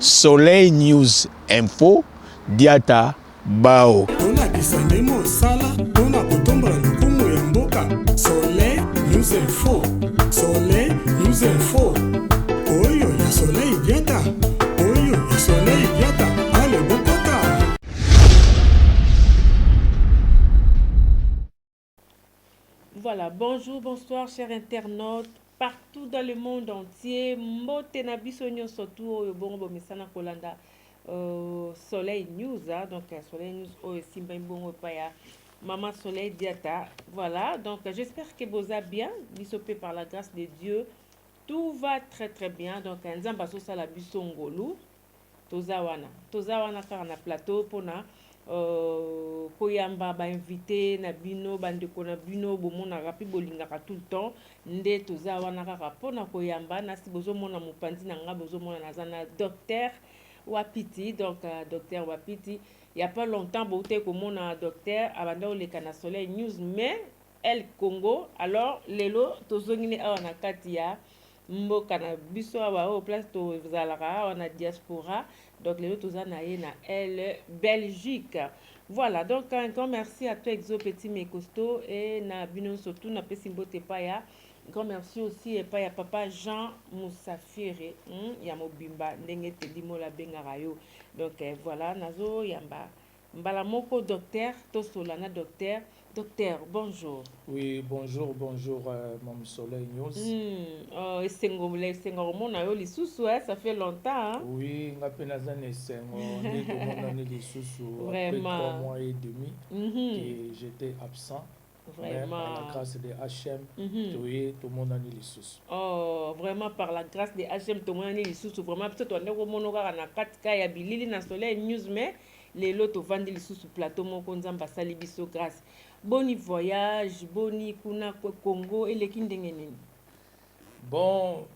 Soleil News Info Diata Bao. Soleil News Info. Soleil News Info. Oyo ya Soleil Diata. Oyo ya Soleil Diata. Allez, Bokota. Voilà, bonjour, bonsoir, chers internautes, partout dans le monde entier. Mbote na biso nyonso tu oyo bongo bomesana kolanda Soleil News, donc Soleil News oyo simba bongo pa ya Maman Soleil Diata. Voilà, donc j'espère que vous allez bien, bisopé par la grâce de Dieu. Tout va très très bien. Donc nzamba so sala biso ngolu toza wana kaka na plateau pona koyamba ba invité na bino bandeko na bino bomonaka mpe bolingaka tout le temps nde toza wana kaka pona koyamba nasi bozomona mopanzi na nga bozomona naza na docteur Wapiti. Donc docteur Wapiti il y a pas longtemps bouté komona docteur abanda oleka na Soleil News mais El Congo. Alors lelo tozongine awa na kati ya mboka na biso awa au place tozalaka awa na diaspora. Donc lelo toza na ye na El Belgique. Voilà, donc un grand merci à toi Exo Petit mais costaud et na bino surtout na pesi mbote paya. Grand merci aussi et paya papa Jean Moussafire ya mobimba ndenge te dimo la bengaka yo. Donc voilà nazo yamba mbala moko docteur tosolana docteur. Docteur, bonjour. Oui, bonjour, Maman Soleil News. Ça fait longtemps. Hein? Oui, on a peine à Vraiment. 3 mois et demi que j'étais absent. Vraiment. Mais par la grâce de HM, tout le monde a les sous. Oh, vraiment par la grâce de HM, tout le monde a les sous. Vraiment, peut-être on est au monoga na 4K ya bilili na Soleil News, mais les lots vendent les sous plateau mon konzamba sali biso grâce. Boni voyage, boni kuna Congo et les kindengenen. Bon,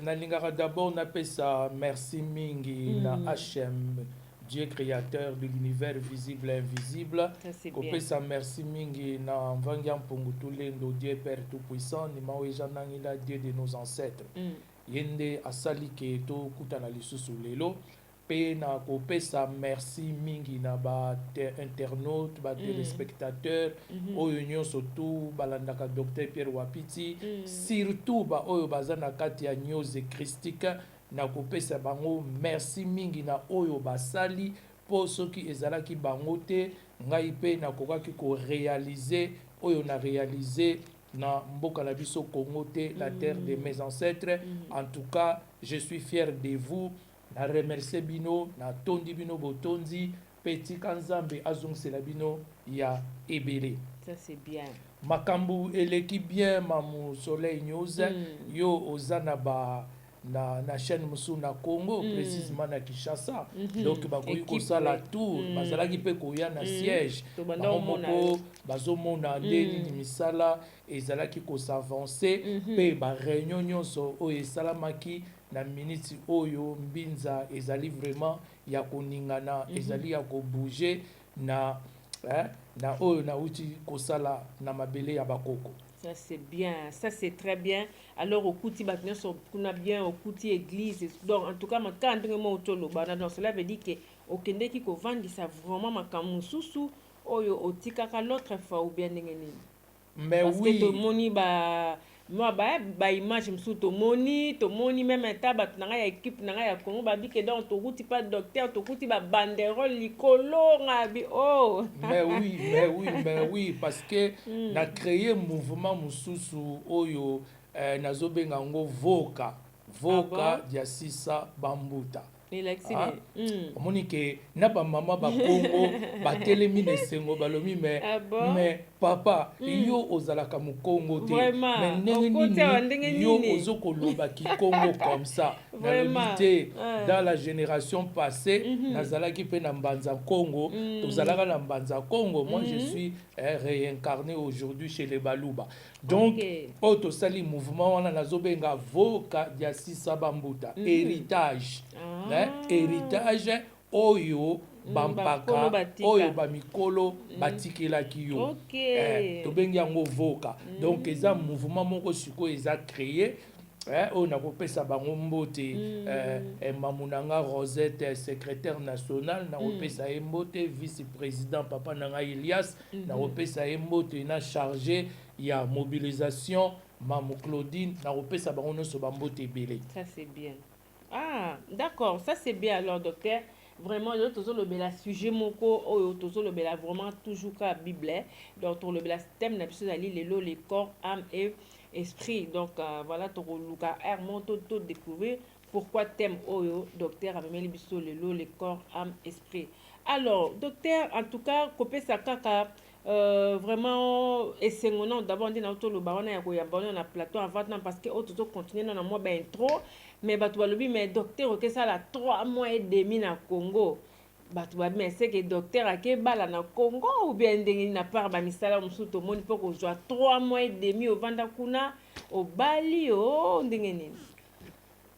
nalingara d'abord on appelle ça merci mingi na HM, Dieu créateur de l'univers visible et invisible. Qu'on ça merci mingi na Mvangiam Pongutulendo, Dieu Père tout-puissant, ni Maouejanangila, Dieu de nos ancêtres. Yende asali ke to kutana lisusu lelo. Pe na kopesa merci mingi na ba internautes, ba téléspectateurs, oyo nyonso tu balandaka docteur Pierre Wapiti, surtout ba oyo bazana kati ya news christique na kopesa bango merci mingi na oyo basali po soki ezalaki bango te ngai pe na kokaki ko réaliser oyo na réaliser na mboka na biso Congo te, la terre de mes ancêtres. En tout cas, je suis fier de vous. Na remercier bino na tondi bino botondi petit kanzambe azongela bino ya ebele. Ça c'est bien. Makambu eleki bien Maman Soleil News yo ozana ba na chaîne musu na Congo précisément na Kinshasa. Donc bakoyi ko sala tour bazalaki pe koya na siège moko bazomona ndeni ni misala ezalaki ko s'avancer pe ba réunion nyonso o esalamaki na minute oyo mbinza ezali vraiment ya koningana ezali ya ko bouger na na oyo na uti kosala na mabele ya bakoko. Ça c'est bien, ça c'est très bien. Alors au Kouti batien so kuna bien au Kouti église. Donc en tout cas quand ndenge otolo bana donc cela veut dire que au kende ki ko vandi ça vraiment makamu susu oyo otikaka l'autre fois ou bien ndenge nini. Mais parce oui. Que to moni moi ba image msu to moni même taba na ya équipe na ya Congo ba bi que donc to Kouti pas docteur to Kouti ba banderole likolo ngabi oh. Mais oui parce que na créé mouvement mususu oyo nazobenga ngo voka diasisa bambuta. Omoni ke na ba mama ba Congo ba telemi ne sengo balomi mais papa yo ozalaka mu Congo te mais ndenge yo ozoko loba ki Congo comme ça na lobité dans la génération passée nazalaki pe na mbanza Congo tozalaka na mbanza Congo. Moi je suis réincarné aujourd'hui chez les Baluba. Donc auto sali mouvement wana nazobenga voka ya sisa bambuta héritage héritage oyo bampaka oyo bamikolo batikelaki yo tobengi yango voka. Donc eza mouvement moko siko eza créé on a coupé sa bangombote mamunanga Rosette secrétaire national na coupé sa embote vice-président papa nanga Elias na coupé sa embote na chargé il y a mobilisation Mamou Claudine na coupé sa bangono so bambote belé. Ça c'est bien. Ah, d'accord, ça c'est bien alors docteur. Vraiment le tozo le bela sujet moko o tozo le bela vraiment toujours ka bible donc le bela thème na biso ali les corps âme et esprit donc voilà to luka hermon to découvrir pourquoi thème oyo docteur a même biso les corps âme esprit. Alors docteur en tout cas copé sa kaka vraiment essayons d'abord on a tout le baron ya koyamba na plateau avant parce que auto continuer na moi ben intro mais batu balobi mais docteur que ça la 3 mois et demi na Congo batu ba mais c'est que docteur ake bala na Congo ou bien ndenge na part ba misala musuto moni pour ko joa 3 mois et demi au vanda kuna au Bali o ndenge nini.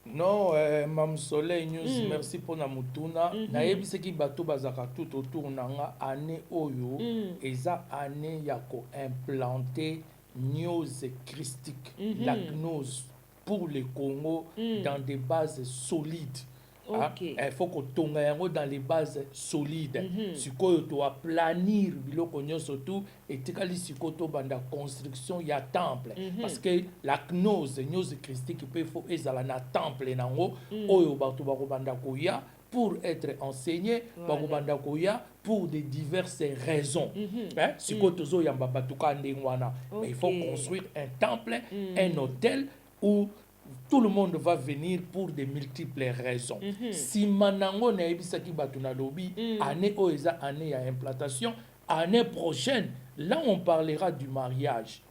Non, Mam Soleil News, merci pour la mutuna. Na yebise ki bato bazaka tout autour nanga année oyo, eza année yako implanter news christique, la gnose pour le Congo dans des bases solides. Okay. Il faut que tu aies dans les bases solides. Si tu dois planir, surtout, et tu as la construction, il y a temple. Parce que la gnose christique, il faut que tu aies un temple pour être enseigné, pour de diverses raisons. Si il faut construire un temple, un hôtel où tout le monde va venir pour de multiples raisons. Si manango na ebisaki batu na lobi, année oeza année à implantation, année prochaine, là on parlera du mariage.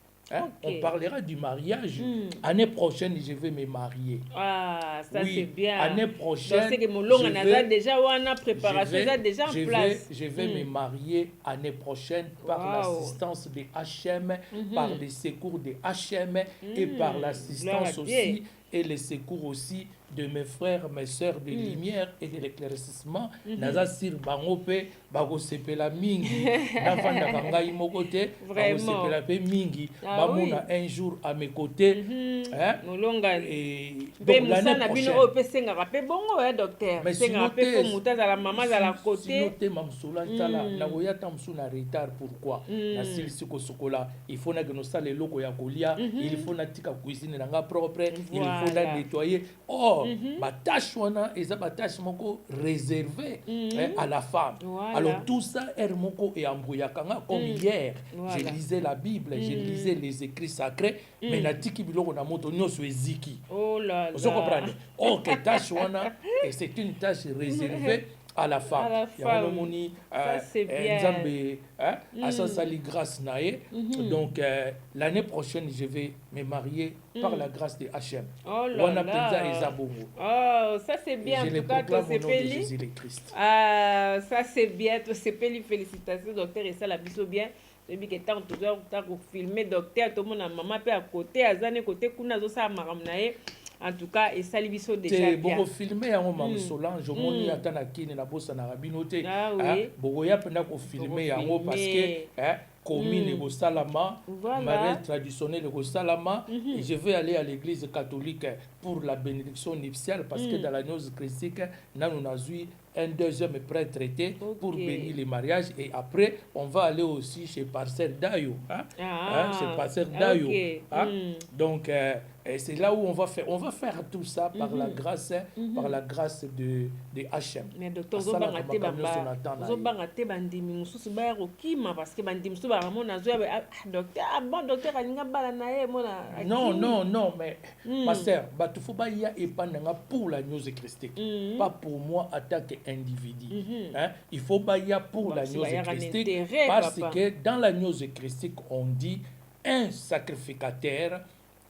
On parlera du mariage. Année prochaine, je vais me marier. Ah, ça oui, c'est bien. Année prochaine, donc, c'est que mon long déjà on a préparation déjà en place. Je vais me marier année prochaine par l'assistance de HM, par les secours de HM et par l'assistance aussi et les secours aussi de mes frères, mes sœurs de lumière et de l'éclaircissement. Naza sir bangope bago sepela mingi na vanda kangai mokote bago sepela pe mingi bamona un jour à mes côtés molonga et donc l'année prochaine o pesenga rapé bongo docteur pesenga rapé ko mutaza la maman à la côté noté mamsula tala na goyata msuna retard pourquoi na silisi ko sokola il faut na que nos sale loko ya kolia il faut na tika cuisine nanga propre il faut na nettoyer ma tâche wana eza ba tâche moko réservée à la femme. Alors tout ça moko et ambouyakanga comme hier je lisais la Bible, je lisais les écrits sacrés mais na tiki biloko na moto nyoso eziki. Oh là là. Vous comprenez? Ok, tâche wana et c'est une tâche réservée à la femme. Ça c'est bien. Nzambe asasali grâce nae. Donc l'année prochaine je vais me marier par la grâce de HM. Oh là là. Oh, ça c'est bien. Je le proclame au nom de Jésus le Christ. Ah, ça c'est bien. C'est peli félicitations docteur et ça la biso bien. Depuis que tant toujours pour filmer docteur tout le monde maman peut à côté azane côté kuna zo sa maramnae. En tout cas et ça biso déjà bien. Bon filmer en Mam Solange moni atana kine na bossa na rabinote bogoya penda ko filmer en parce que commune au Salama, mariage traditionnel au Salama, et je vais aller à l'église catholique pour la bénédiction nuptiale parce que dans la news christique, nous avons eu un deuxième prêtre traité pour bénir les mariages et après on va aller aussi chez Pasteur Dayo, chez Pasteur Dayo. Donc c'est là où on va faire tout ça par la grâce de HM. Mais docteur Zobangate bandimi mususu ba rokima parce que bandimi so ba ramona zo docteur bon docteur alinga bala na ye mona. Non mais pasteur batufu ba ya epandanga pour la news christique pas pour moi en tant qu'individu. Il faut ba ya pour la news christique parce que dans la news christique on dit un sacrificateur.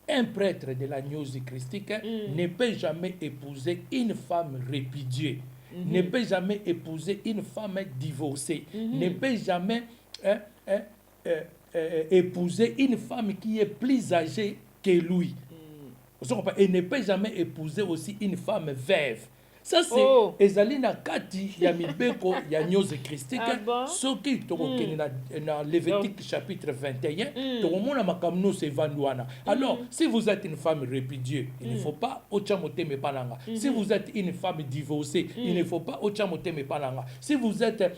Un prêtre de la news christique ne peut jamais épouser une femme répudiée, ne peut jamais épouser une femme divorcée, ne peut jamais épouser une femme qui est plus âgée que lui. Et ne peut jamais épouser aussi une femme veuve. Ça c'est ezali na kati ya mibeko ya nyose christique. Soki tokokende na Lévitique chapitre 21 tokomona makamno se vandwana. Alors si vous êtes une femme répudiée, il ne faut pas ocha moteme pananga. Si vous êtes une femme divorcée, il ne faut pas ocha moteme pananga. Si vous êtes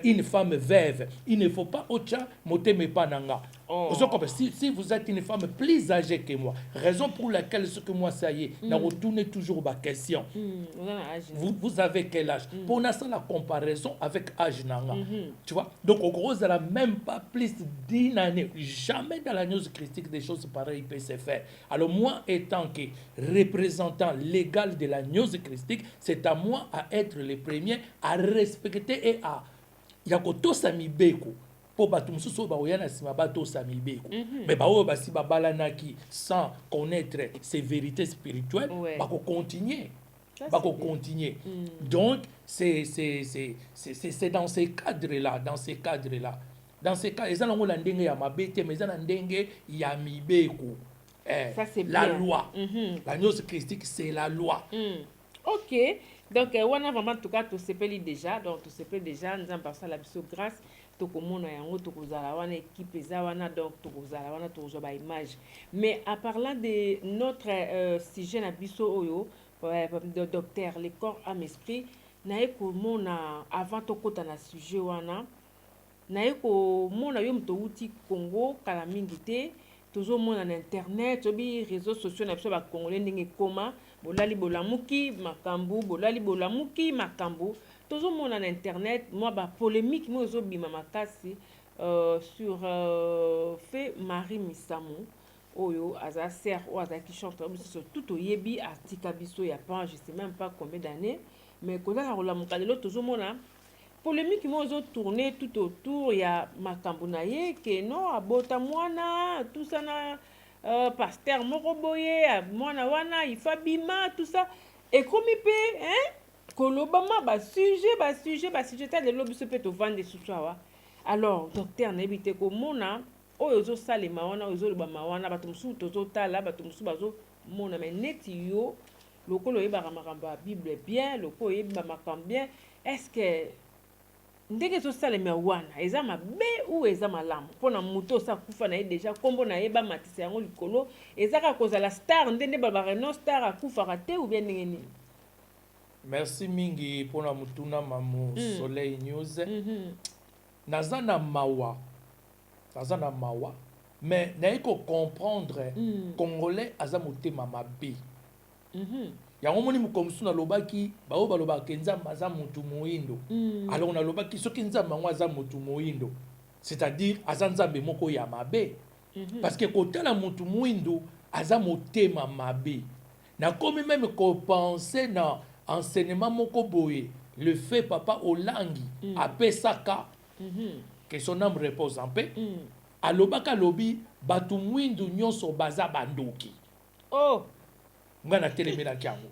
une femme veuve, il ne faut pas ocha moteme pananga. Si vous êtes une femme plus âgée que moi, raison pour laquelle ce que moi ça y est, n'a retourné toujours ma question. Vous avez quel âge? Pour l'instant la comparaison avec âge nanga. Tu vois? Donc au gros, elle n'a même pas plus d'une année. Jamais dans la news christique des choses pareilles peuvent se faire. Alors moi, étant que représentant légal de la news christique, c'est à moi à être le premier à respecter et à yakoto samibeko. Pour bato mususu baoyana sima bato samibeko. Mais bao basi babalanaki sans connaître ces vérités spirituelles, bako continuer. Bako continuer. Donc c'est dans ces cadres-là, dans ces cadres-là. Dans ces cas, ils ont ndenge ya mabete, mais ils ont ndenge ya mibeko. Ça c'est la bien. Loi. La news christique c'est la loi. OK. Donc on a vraiment en tout cas tout s'appelle déjà, donc tout s'appelle déjà nous avons passé la biso grâce tokomona yango tokozala wana équipe ezawana donc tokozala wana tozoba image. Mais en parlant de notre sujet na biso oyo de docteur le corps âme esprit naye komona avant tokota na sujet wana naye komona yo mto uti Congo kala mingi te tozomona na internet obi réseaux sociaux na biso ba congolais ndenge koma bolali bolamuki makambu bolali bolamuki makambu tozomona na internet moi ba polémique moi ezobima makasi sur fait Marie Misamu oyo aza sœur ou aza qui chante biso tout oyebi article biso ya pas je sais même pas combien d'années mais koza la olamuka lelo tozomona polémique moi zo tourner tout autour ya makambu na ye que non abota mwana tout ça na pasteur moko boye mwana wana ifabima tout ça et comme pe hein kolobama ba sujet ta de lobiso pe to vendre sutwa. Alors docteur na ebite ko mona oyo zo salema wana oyo zo lobama wana bato musu tozo tala bato musu bazo mona mais neti yo lokolo yeba makambo ya Bible bien lokolo yeba makambo bien est-ce que ndenge zo salema wana eza mabe ou eza malamu pona muto sa kufa na ye déjà kombo na yeba matisa yango likolo ezaka kozala star ndende babare no star akufa rate ou bien ndenge nini? Merci mingi pona mutuna mamu Soleil News. Nazana mawa mais naiko comprendre congolais aza motema mabe. Yango moni mukomsu na lobaki bao balobaki nzamba aza mutu moyindo. Alors na lobaki soki nzamba ngo aza mutu moyindo, c'est-à-dire aza nzambe moko ya mabe. Parce que kotala mutu moyindo aza motema mabe. Na komi même ko penser na enseignement moko boye le fait papa Olangi apesaka que son âme repose en paix. Alobaka lobi batu mwindu nyonso baza bandoki. Ngana telemela kiango.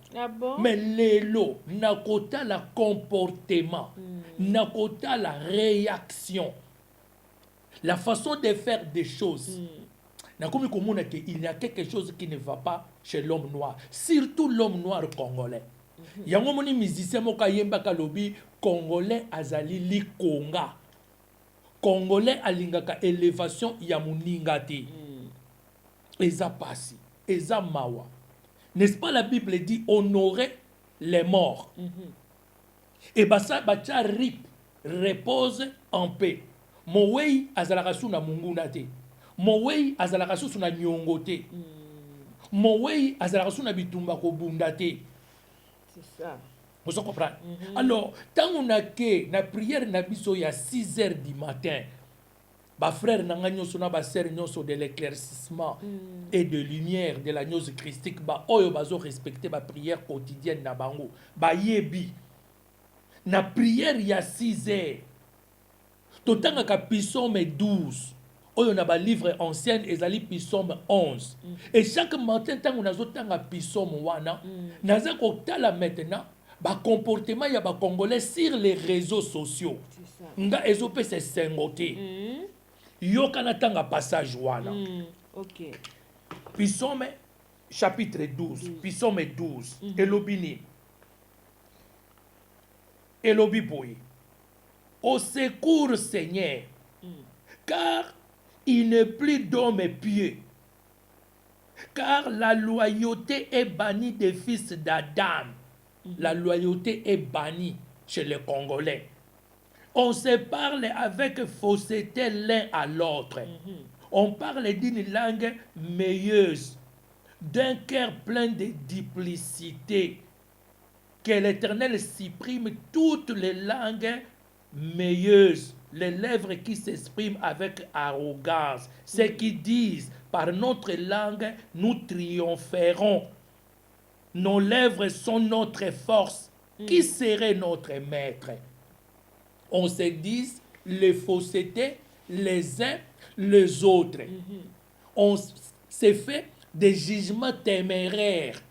Mais lelo nakota la comportement, nakota la réaction, la façon de faire des choses. Nakomi komona que il y a quelque chose qui ne va pas chez l'homme noir, surtout l'homme noir congolais. Yango moni musicien moka yembaka lobi congolais azali likonga. Congolais alingaka élévation ya muninga te. Eza pasi, eza mawa. N'est-ce pas la Bible dit honorer les morts. Et basa bacha rip repose en paix. Mowei azalaka suna munguna te. Mowei azalaka suna nyongo te. Mowei azalaka suna bitumba ko bunda te. C'est ça. Vous comprenez? Alors, tant on a que la prière na biso ya 6h du matin, ba frère nanga nyonso na ba sœur nyonso de l'éclaircissement et de lumière de la news christique ba oyo bazo respecter ba prière quotidienne na bango, ba yebi na prière ya 6h. Totanga ka psaume 12. Oyo na ba livre ancien ezali psaume 11. Et chaque matin tant on a zotanga psaume wana, naza ko tala maintenant ba comportement ya ba congolais sur les réseaux sociaux. Nga ezope se sengote. Yoka na tanga passage wana. OK. Psaume chapitre 12, psaume 12 elobini. elobi boye. Au secours, Seigneur, car il n'est plus d'homme pieux. Car la loyauté est bannie des fils d'Adam. La loyauté est bannie chez les Congolais. On se parle avec fausseté l'un à l'autre. On parle d'une langue meilleuse, d'un cœur plein de duplicité. Que l'Éternel supprime toutes les langues meilleuses, les lèvres qui s'expriment avec arrogance, ceux qui disent par notre langue nous triompherons. Nos lèvres sont notre force. Qui serait notre maître? On se dit les faussetés les uns les autres. On se fait des jugements téméraires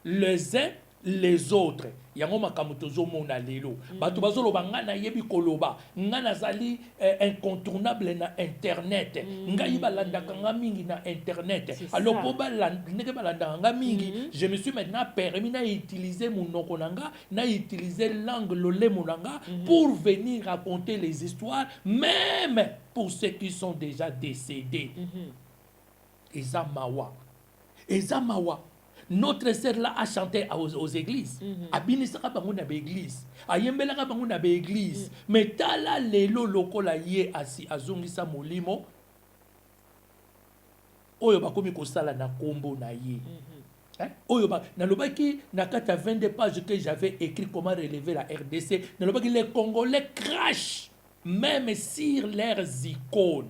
les uns les autres. Yango makambo tozomona lelo bato bazoloba nga nayebi koloba nga nazali incontournable na internet ngai balandaka nga mingi na internet alors po ndenge balandaka nga mingi je me suis maintenant permis na utiliser monoko nanga na utiliser langue lolemo nanga pour venir raconter les histoires même pour ceux qui sont déjà décédés. Eza mawa notre sœur là a chanté aux églises. Abinisaka bango na église. Ayembelaka bango na église. Mais tala lelo lokola ye asi azongisa molimo. Oyo bakomi kosala na kombo na ye. Oyo ba nalobaki na kata 22 pages que j'avais écrit comment relever la RDC. Nalobaki les Congolais crachent même sur leurs icônes.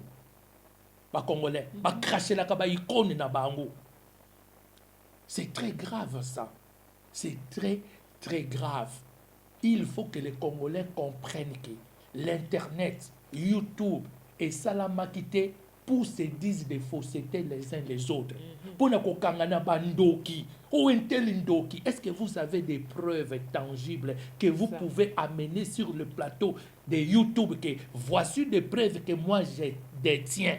Ba Congolais ba cracher la ba icône na bango. C'est très grave ça. C'est très, très grave. Il faut que les Congolais comprennent que l'Internet, YouTube et Salamakité pour se dire des faussetés les uns les autres. Pour ne kokangana bandoki ou intellindoki. Est-ce que vous avez des preuves tangibles que vous pouvez amener sur le plateau de YouTube que voici des preuves que moi je détiens.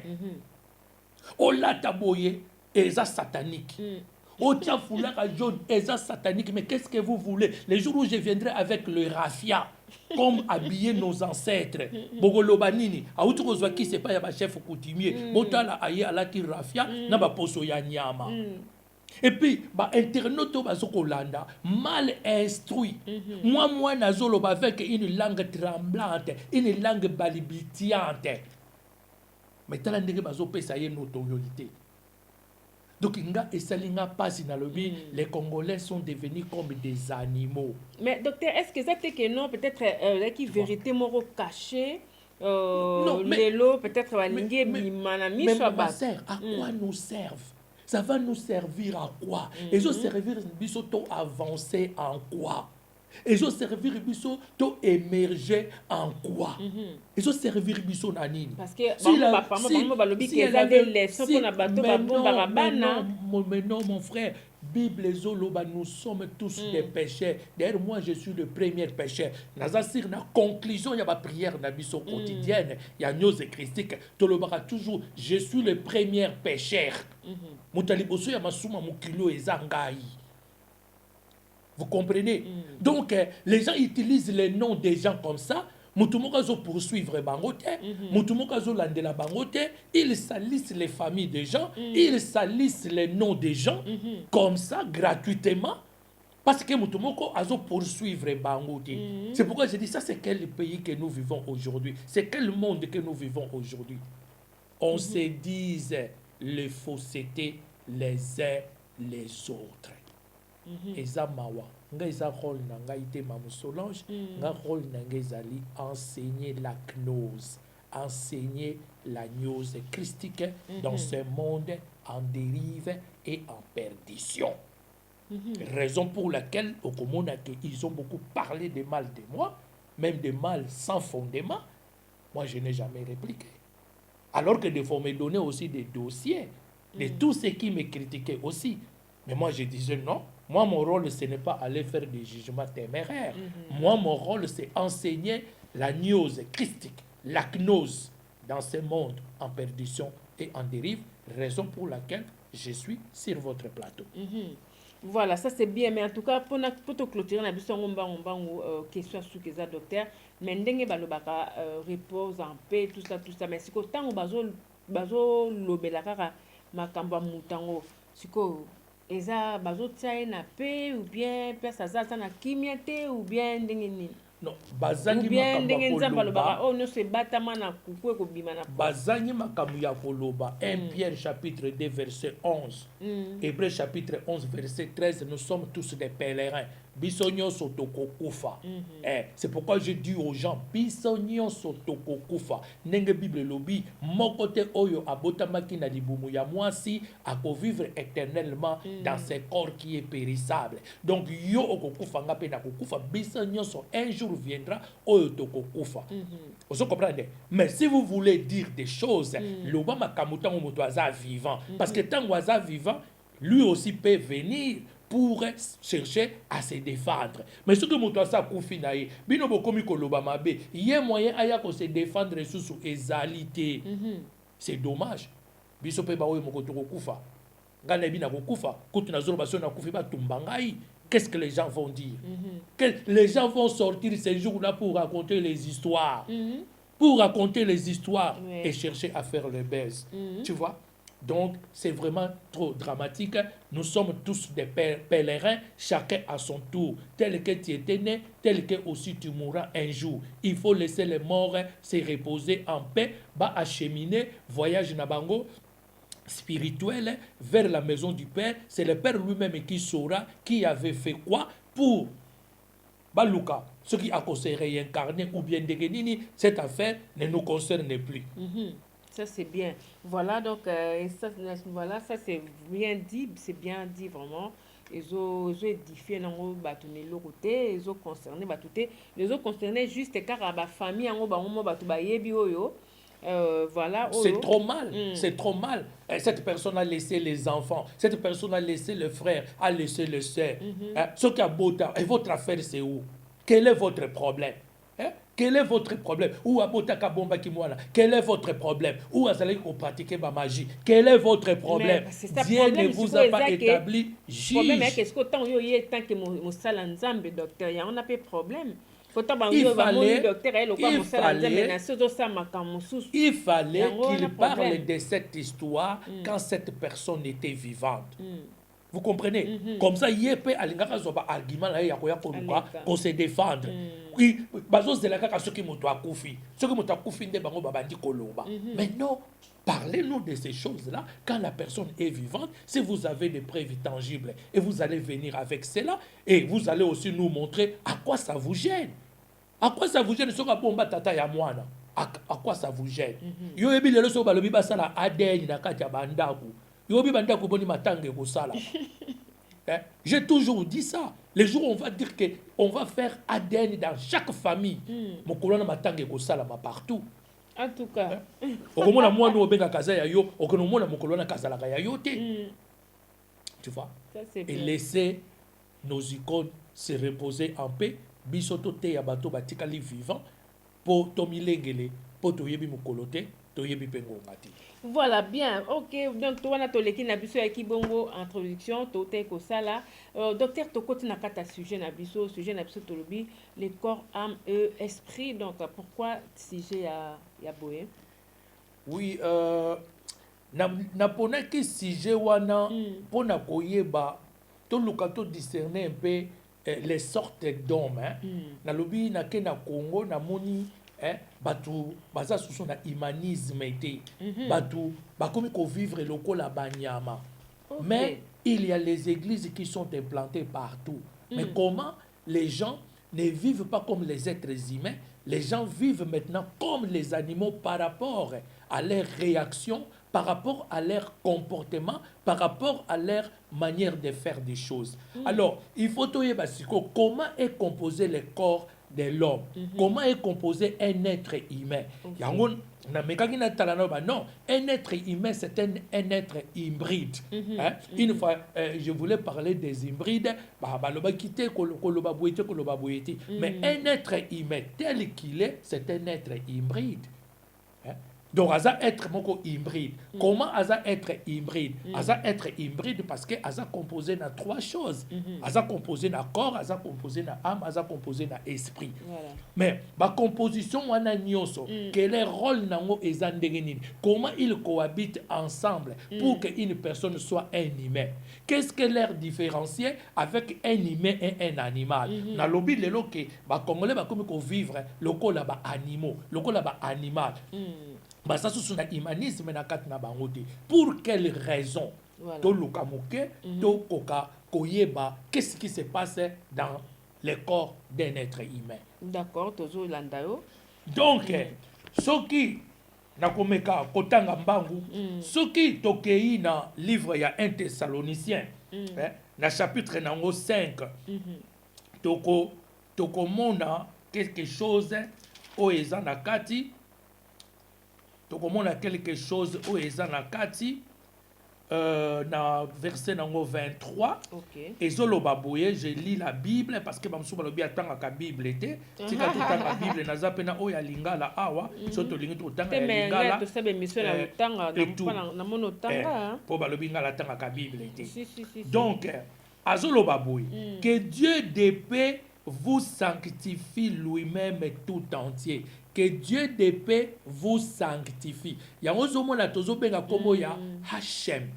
Ola taboye et ça satanique. Otia foulaka jaune, eza satanique. Mais qu'est-ce que vous voulez? Les jours où je viendrai avec le raffia, comme habiller nos ancêtres. Bogolobanini, aoutou qui c'est pas ya chef coutumier. Botala aye alaki raffia, na ba poso ya nyama. Et puis, bah, internaute bazokolanda, mal instruit. Moi, nazolo avec une langue tremblante, une langue balibitiante. Mais t'as l'indégué bazope ça y est notoriété. Donc, les Congolais sont devenus comme des animaux. Mais docteur, est-ce que ça fait que non, peut-être qui vérité moro caché, les lots, peut-être mais ma sœur, à quoi nous servent? Ça va nous servir à quoi? Et ça servir bisoto avancer en quoi? Et ça servir biso to émerger en quoi? Et ça servir biso nanini? Parce que mais non mon frère, Bible zoloba, nous sommes tous des pécheurs. D'ailleurs moi je suis le premier pécheur. Nazasir na conclusion il y a ma prière na biso quotidienne, il y a news christique, tolobara toujours je suis le premier pécheur. Mutaliboso ya masuma mukilo ezangai. Vous comprenez? Donc, les gens utilisent les noms des gens comme ça. Mutumokazo poursuivre bangote. Mutumokazo landela bangote. Ils salissent les familles des gens. Ils salissent les noms des gens. Comme ça, gratuitement. Parce que Mutumoko azo poursuivre bangote. C'est pourquoi je dis ça, c'est quel pays que nous vivons aujourd'hui? C'est quel monde que nous vivons aujourd'hui? On se dise les faussetés les uns les autres. Eza mawa nga eza rôle na nga ite Maman Solange nga rôle na nga ezali enseigner la gnose, enseigner la gnose christique dans ce monde en dérive et en perdition. Raison pour laquelle au Komona ils ont beaucoup parlé de mal de moi, même de mal sans fondement. Moi je n'ai jamais répliqué, alors que il faut me donner aussi des dossiers de tous ceux qui me critiquaient aussi. Mais moi je disais non. Moi, mon rôle, ce n'est pas aller faire des jugements téméraires. Moi, mon rôle, c'est enseigner la gnose christique, la gnose dans ce monde en perdition et en dérive, raison pour laquelle je suis sur votre plateau. Voilà, ça c'est bien, mais en tout cas, pour te clôturer, on a besoin de question sur les docteur, mais ndenge balobaka repose en paix, tout ça, mais si tant bazo lobela kaka makamba mutango, siko eza bazo tsaye na paix ou bien place azata na kimiate ou bien ndenge nini. Non, bazangi makamba oh no se batama na kuku ko bima na bazangi makambo ya koloba 1 Pierre chapitre 2 verset 11 Hébreux chapitre 11 verset 13 nous sommes tous des pèlerins bisonyo sotoko kufa c'est pourquoi je dis aux gens bisonyo sotoko kufa nenge bible lobi mokote oyo abotamaki na libumu ya mwasi ako vivre éternellement dans ce corps qui est périssable donc yo okokufa nga pe na kokufa bisonyo so un jour viendra oyo tokokufa vous comprenez mais si vous voulez dire des choses loba makamuta moto aza vivant parce que tant aza vivant lui aussi peut venir pour chercher à se défendre. Mais ce que mon ça koufi naïe, bino bokomi koloba mabe, yé moyen aya ko se défendre sous égalité. C'est dommage. Biso pe baoye moko to kufa. Ngana bina ko kufa, kutu na zolo baso na kufi ba tumbangai. Qu'est-ce que les gens vont dire? Les gens vont sortir ces jours-là pour raconter les histoires. Pour raconter les histoires et chercher à faire le buzz. Tu vois? Donc, c'est vraiment trop dramatique. Nous sommes tous des pèlerins, chacun à son tour. Tel que tu étais né, tel que aussi tu mourras un jour. Il faut laisser les morts se reposer en paix, acheminer, voyage nabango spirituel vers la maison du Père. C'est le Père lui-même qui saura qui avait fait quoi pour Baluka. Ce qui a se réincarner ou bien déguenini, cette affaire ne nous concerne plus. Ça c'est bien. Voilà donc voilà ça c'est bien dit vraiment. Ils ont édifié nango batune lokoté, ils ont concerné batute, les ont concerné juste car à ba famille ngo ba mo batu ba yebi oyo. Voilà. C'est trop mal, c'est trop mal. Cette personne a laissé les enfants, cette personne a laissé le frère, a laissé le sœur. Ce qui a beau temps, et votre affaire c'est où? Quel est votre problème? Quel est votre problème? Ou à Botaka Bomba Kimwana? Quel est votre problème? Ou à Zalek pour pratiquer ma magie? Quel est votre problème? Dieu ne vous a pas établi juge. Le problème est que tant que mon salanzambe docteur, on a pas de problème. Il fallait qu'il parle de cette histoire quand cette personne était vivante. Vous comprenez? Comme ça, il y a un argument pour se défendre. Oui, ceux qui m'ont koufi. Ceux qui m'ont koufi, mais non, parlez-nous de ces choses-là quand la personne est vivante. Si vous avez des preuves tangibles et vous allez venir avec cela et vous allez aussi nous montrer à quoi ça vous gêne. À quoi ça vous gêne? À quoi ça vous gêne? Yo ebi lelo so balobi basala ADN na kati ya bandaku. J'ai toujours dit ça. Les jours où on va dire qu'on va faire ADN dans chaque famille. Mon colonne matangé ko sala partout. En tout cas. Okomona moi no benga kaza ya yo, okomona mon colonne kazala ya yo te. Tu vois? Et laisser nos icônes se reposer en paix. Bisoto te ya bato batikali vivant pour tomilengele, pour toyebi mukolote, toyebi pengo ngati. Voilà, bien. Ok, donc toi, tu as dit que bongo introduction, tu as sala. Docteur, tu as dit sujet sujet tolobi, le corps, âme et esprit. Donc, pourquoi sujet ya boé? Oui, na pona ki sujet wana pona koyeba to lukato discerner un peu les sortes d'hommes. Na lobi na ke na Congo na moni batu baza sous na humanisme été batu bakomi ko vivre lokola banyama. Mais il y a les églises qui sont implantées partout. Mais comment les gens ne vivent pas comme les êtres humains? Les gens vivent maintenant comme les animaux par rapport à leurs réactions, par rapport à leur comportement, par rapport à leur manière de faire des choses. Alors, il faut comment est composé le corps de l'homme. Comment est composé un être humain. Non, un être humain, c'est un être hybride. Une fois, je voulais parler des hybrides, mais un être humain tel qu'il est, c'est un être hybride. Donc, Aza être moko hybride. Comment Aza être hybride? Aza être hybride parce que Aza composé na 3 choses. Aza composé na corps, Aza composé na âme, Aza composé na esprit. Voilà. Mais ma composition wana nyonso, quel est le rôle nango eza ndenge nini? Comment ils cohabitent ensemble pour qu'une personne soit un humain? Qu'est-ce que leur différencier avec un humain et un animal? Na lobi lelo ke ba congolais ba komi ko vivre lokola ba animaux, lokola ba animal. Bah ça c'est un humanisme na kat na bango te. Pour quelle raison? Voilà. To lukamuke, to koka koyeba qu'est-ce qui se passe dans le corps d'un être humain. D'accord, tozo landayo. Donc soki nakomeka kotanga mbangu, soki tokei na livre ya 1 Thessaloniciens, na chapitre nango 5, toko mona quelque chose o eza na kati. Tokomona quelque chose au ezana kati na verset nango 23. OK. Et zolo baboye, je lis la Bible parce que bamsou balobi atanga ka Bible était. Tika tout tanga Bible na zapena o ya lingala awa, soto lingi to tanga ya lingala. To sabe mission na tanga na mono tanga. Po balobi ngala tanga ka Bible était. Si. Donc azolo baboye, que Dieu de paix vous sanctifie lui-même tout entier. Que Dieu de paix vous sanctifie. Yango zomo na tozo benga kombo ya Hachem.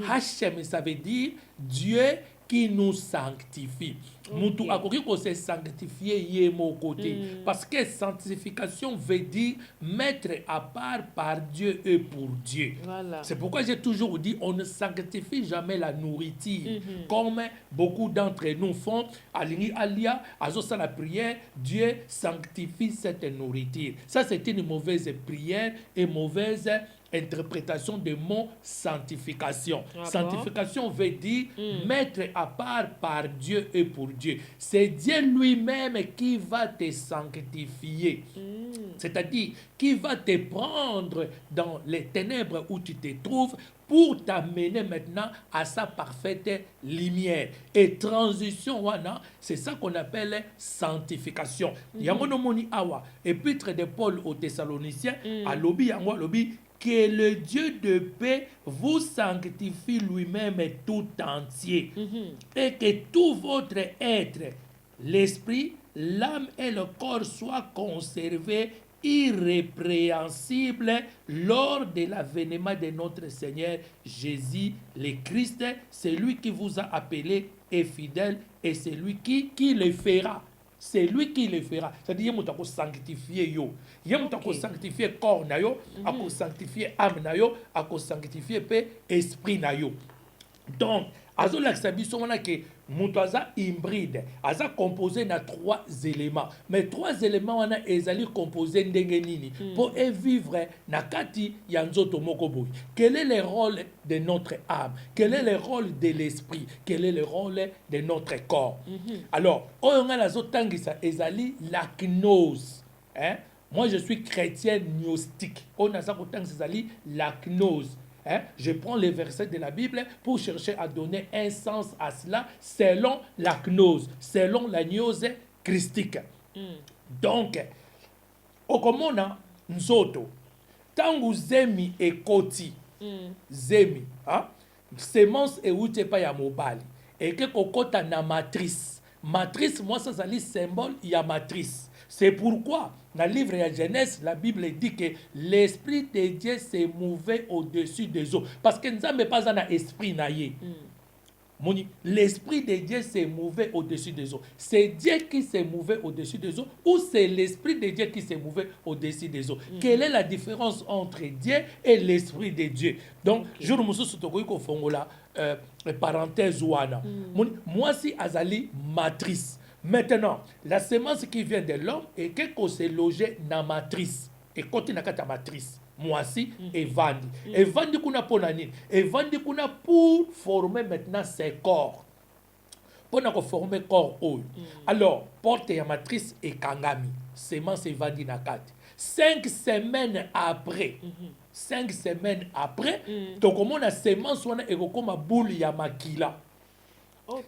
Hachem, ça veut dire Dieu qui nous sanctifie. Mutu akoki ko se sanctifier yé mon côté. Parce que sanctification veut dire mettre à part par Dieu et pour Dieu. Voilà. C'est pourquoi j'ai toujours dit on ne sanctifie jamais la nourriture. Comme beaucoup d'entre nous font, alingi alia, azosa la prière, Dieu sanctifie cette nourriture. Ça c'est une mauvaise prière et mauvaise interprétation de mot sanctification. Sanctification veut dire mettre à part par Dieu et pour Dieu. C'est Dieu lui-même qui va te sanctifier. C'est-à-dire qui va te prendre dans les ténèbres où tu te trouves pour t'amener maintenant à sa parfaite lumière. Et transition, wana, c'est ça qu'on appelle sanctification. Yamonomoni awa, épître de Paul aux Thessaloniciens, à lobi yango lobi, que le Dieu de paix vous sanctifie lui-même tout entier. Et que tout votre être, l'esprit, l'âme et le corps soient conservés irrépréhensibles lors de l'avènement de notre Seigneur Jésus le Christ. C'est lui qui vous a appelé et fidèle et c'est lui qui le fera. C'est lui qui le fera. C'est-à-dire qu'il va sanctifier yo. Il va sanctifier corps na yo, il va sanctifier âme na yo, il va sanctifier esprit na yo. Donc, azola sabiso wana ke mutu aza hybride, aza composé na 3 éléments. Mais 3 éléments wana ezali composé ndenge nini pour vivre na kati ya nzoto moko boy. Quel est le rôle de notre âme? Quel est le rôle de l'esprit? Quel est le rôle de notre corps? Alors, oyo nga nazotangisa ezali la gnose. Moi je suis chrétien gnostique. On a ça kotangisa ezali la gnose. Je prends les versets de la Bible pour chercher à donner un sens à cela selon la gnose, selon la gnose christique. Donc, okomona nzoto, tangu zemi ekoti, zemi, semence euti pa ya mobali, et que kokota na matrice. Matrice, moi ça c'est le symbole ya matrice. C'est pourquoi dans le livre de Genèse, la Bible dit que l'esprit de Dieu s'est mouvé au-dessus des eaux. Parce que nous n'avons pas un esprit naïe. L'esprit de Dieu s'est mouvé au-dessus des eaux. C'est Dieu qui s'est mouvé au-dessus des eaux ou c'est l'esprit de Dieu qui s'est mouvé au-dessus des eaux? Quelle est la différence entre Dieu et l'esprit de Dieu? Donc, je vous parenthèse ouana. Moi, si Azali matrice. Maintenant, la semence qui vient de l'homme et qu'on s'est logé dans la matrice. Et quand il y a une matrice, moi si, et vandi. Et vandi qu'on a pour l'année. Et vandi qu'on a pour former maintenant ses corps. Pour former corps. Alors, porte la matrice et kangami. Semence et vandi nakati. 5 semaines après. 5 semaines après, donc on a semence et comme a boule ya makila.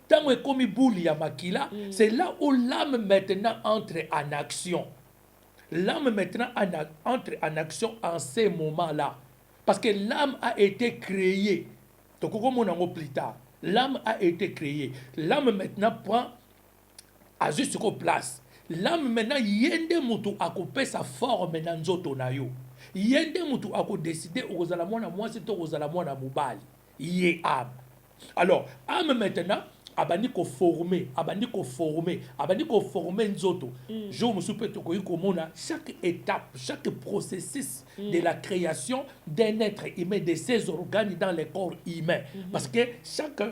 Tant que comme boule ya makila, c'est là où l'âme maintenant entre en action. L'âme maintenant entre en action en ces moments-là. Parce que l'âme a été créée. Donc, comme on en plus tard, l'âme a été créée. L'âme maintenant prend à juste place. L'âme maintenant, yende mutu a coupé sa forme dans nzoto na yo. Yende mutu a décidé ozala mwana mwasi to ozala mwana mobali. Yé âme. Alors, âme maintenant, abandi ko former nzoto. Je me suis peut-être komona chaque étape, chaque processus de la création d'un être humain, de ses organes dans le corps humain. Parce que chaque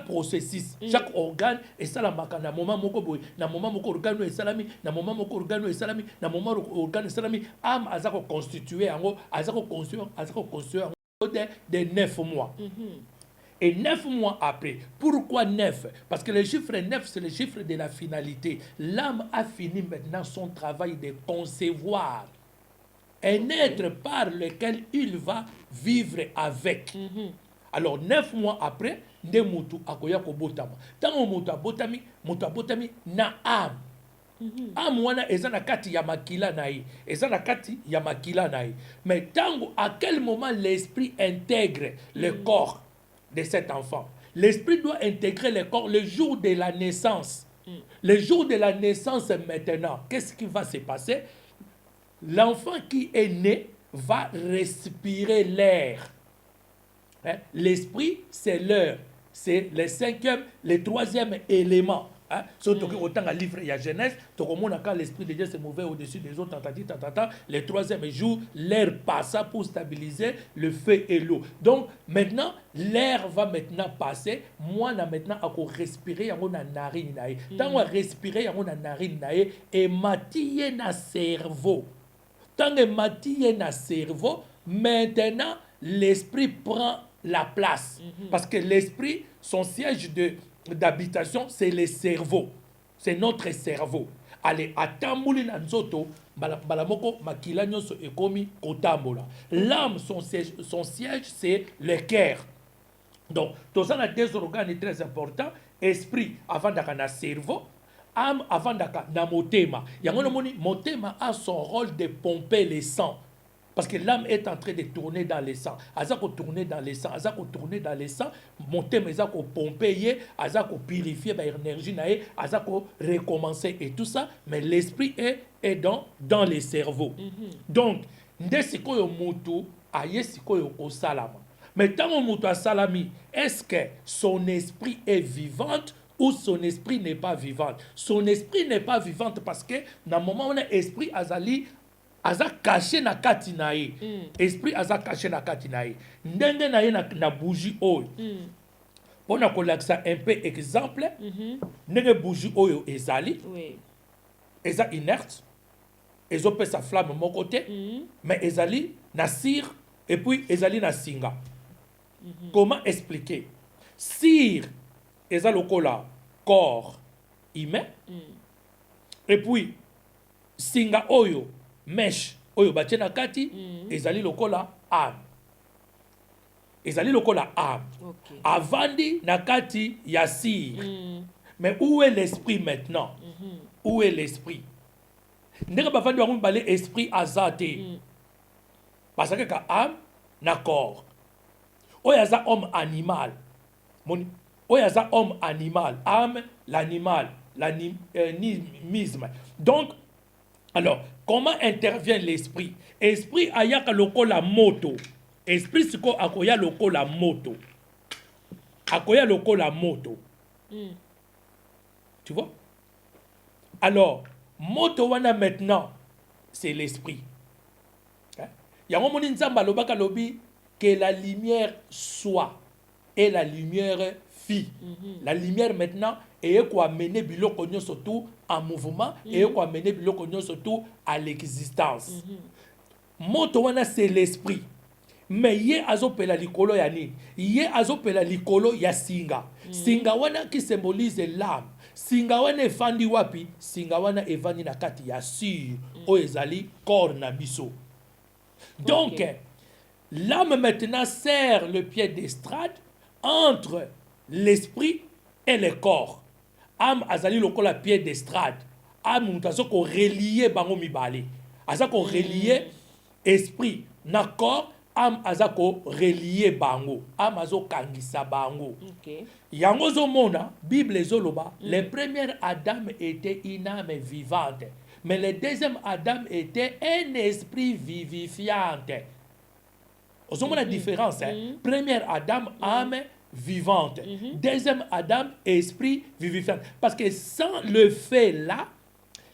processus, chaque organe est salamaka na moment moko boy, na moment moko organe est salami, na moment moko organe est salami, na moment organe est salami, âme azako constitué en azako construire de 9 mois. Et 9 mois après, pourquoi 9? Parce que le chiffre 9, c'est le chiffre de la finalité. L'âme a fini maintenant son travail de concevoir un être par lequel il va vivre avec. Alors 9 mois après, nde mutu akoya ko botama. Tango mutu abotami na âme. Âme wana eza na kati ya makila na ye. Mais tango à quel moment l'esprit intègre le corps de cet enfant? L'esprit doit intégrer le corps le jour de la naissance. Le jour de la naissance maintenant, qu'est-ce qui va se passer? L'enfant qui est né va respirer l'air. Hein? L'esprit, c'est l'air. C'est le 5e, le 3e élément. Hein? Surtout autant à livre, il y a Genèse, quand l'esprit de Dieu se mouvait au-dessus des autres, le 3e jour, l'air passa pour stabiliser le feu et l'eau. Donc, maintenant, l'air va maintenant passer. Moi, maintenant, à respirer, à mon narine. Tant on respirer, à mon narine, et matiller na cerveau. Tant que matiller na cerveau, maintenant, l'esprit prend la place. Parce que l'esprit, son siège d'habitation, c'est le cerveau. C'est notre cerveau. Allez, atambouli na nzoto, balamoko makila nyonso ekomi kotambola. L'âme, son siège, c'est le cœur. Donc, tout ça, a deux organes très importants. Esprit, avant d'aka na cerveau. Âme, avant d'aka na motema. Yangono moni, motema a son rôle de pomper le sang. Parce que l'âme est en train de tourner dans le sang. Azako tourner dans le sang. Azako tourner dans le sang. Monter, mais azako pomper, azako purifier l'énergie, azako recommencer et tout ça. Mais l'esprit est dans le cerveau. Donc, nde sikoyo mutu aye sikoyo osalama. Mais tant que mutu a salami, est-ce que son esprit est vivante ou son esprit n'est pas vivante? Son esprit n'est pas vivante parce que dans le moment où l'esprit azali aza caché na kati na ye. Esprit aza caché na kati na ye. Ndenge na ye na bougie oyo. Pour na kolakisa un peu exemple, ndenge bougie oyo ezali. Eza inerte. Ezope sa flamme mon côté, mais ezali na cire et puis ezali na singa. Comment expliquer? Cire eza lokola corps humain. Et puis singa oyo mèche oyo batie na kati ezali lokola âme. Ezali lokola âme. Avandi na kati ya cire. Mais où est l'esprit maintenant? Où est l'esprit? Ndenge bavandi wango mibale esprit azate. Parce que ka âme na corps. Oyo aza homme animal. Oyo aza homme animal. Âme l'animal. L'animisme. Donc, alors, comment intervient l'esprit? Esprit ayaka lokola moto. Esprit siko akoya lokola moto. Akoya lokola moto. Tu vois? Alors, moto wana maintenant, c'est l'esprit. Yango moni nzamba lobaka lobi que la lumière soit et la lumière fit. La lumière maintenant est quoi mener biloko nyonso tout en mouvement et quoi mener biloko nyonso tout à l'existence. Moto wana c'est l'esprit. Mais ye azopela likolo ya nini? Ye azopela likolo ya singa. Singa wana qui symbolise l'âme. Singa wana efandi wapi? Singa wana evandi na kati ya sur o ezali corps na biso. Donc l'âme maintenant sert le pied d'estrade entre l'esprit et le corps. Âme azali lokola pied d'estrade âme aza ko relier bango mibale aza ko relier esprit na corps âme aza ko relier bango âme azo kangisa bango yango zomona Bible ezoloba le premier Adam était une âme vivante mais le deuxième Adam était un esprit vivifiant. Vous avez la différence. Premier Adam, âme vivante. Deuxième Adam, esprit vivifiant. Parce que sans le fait là,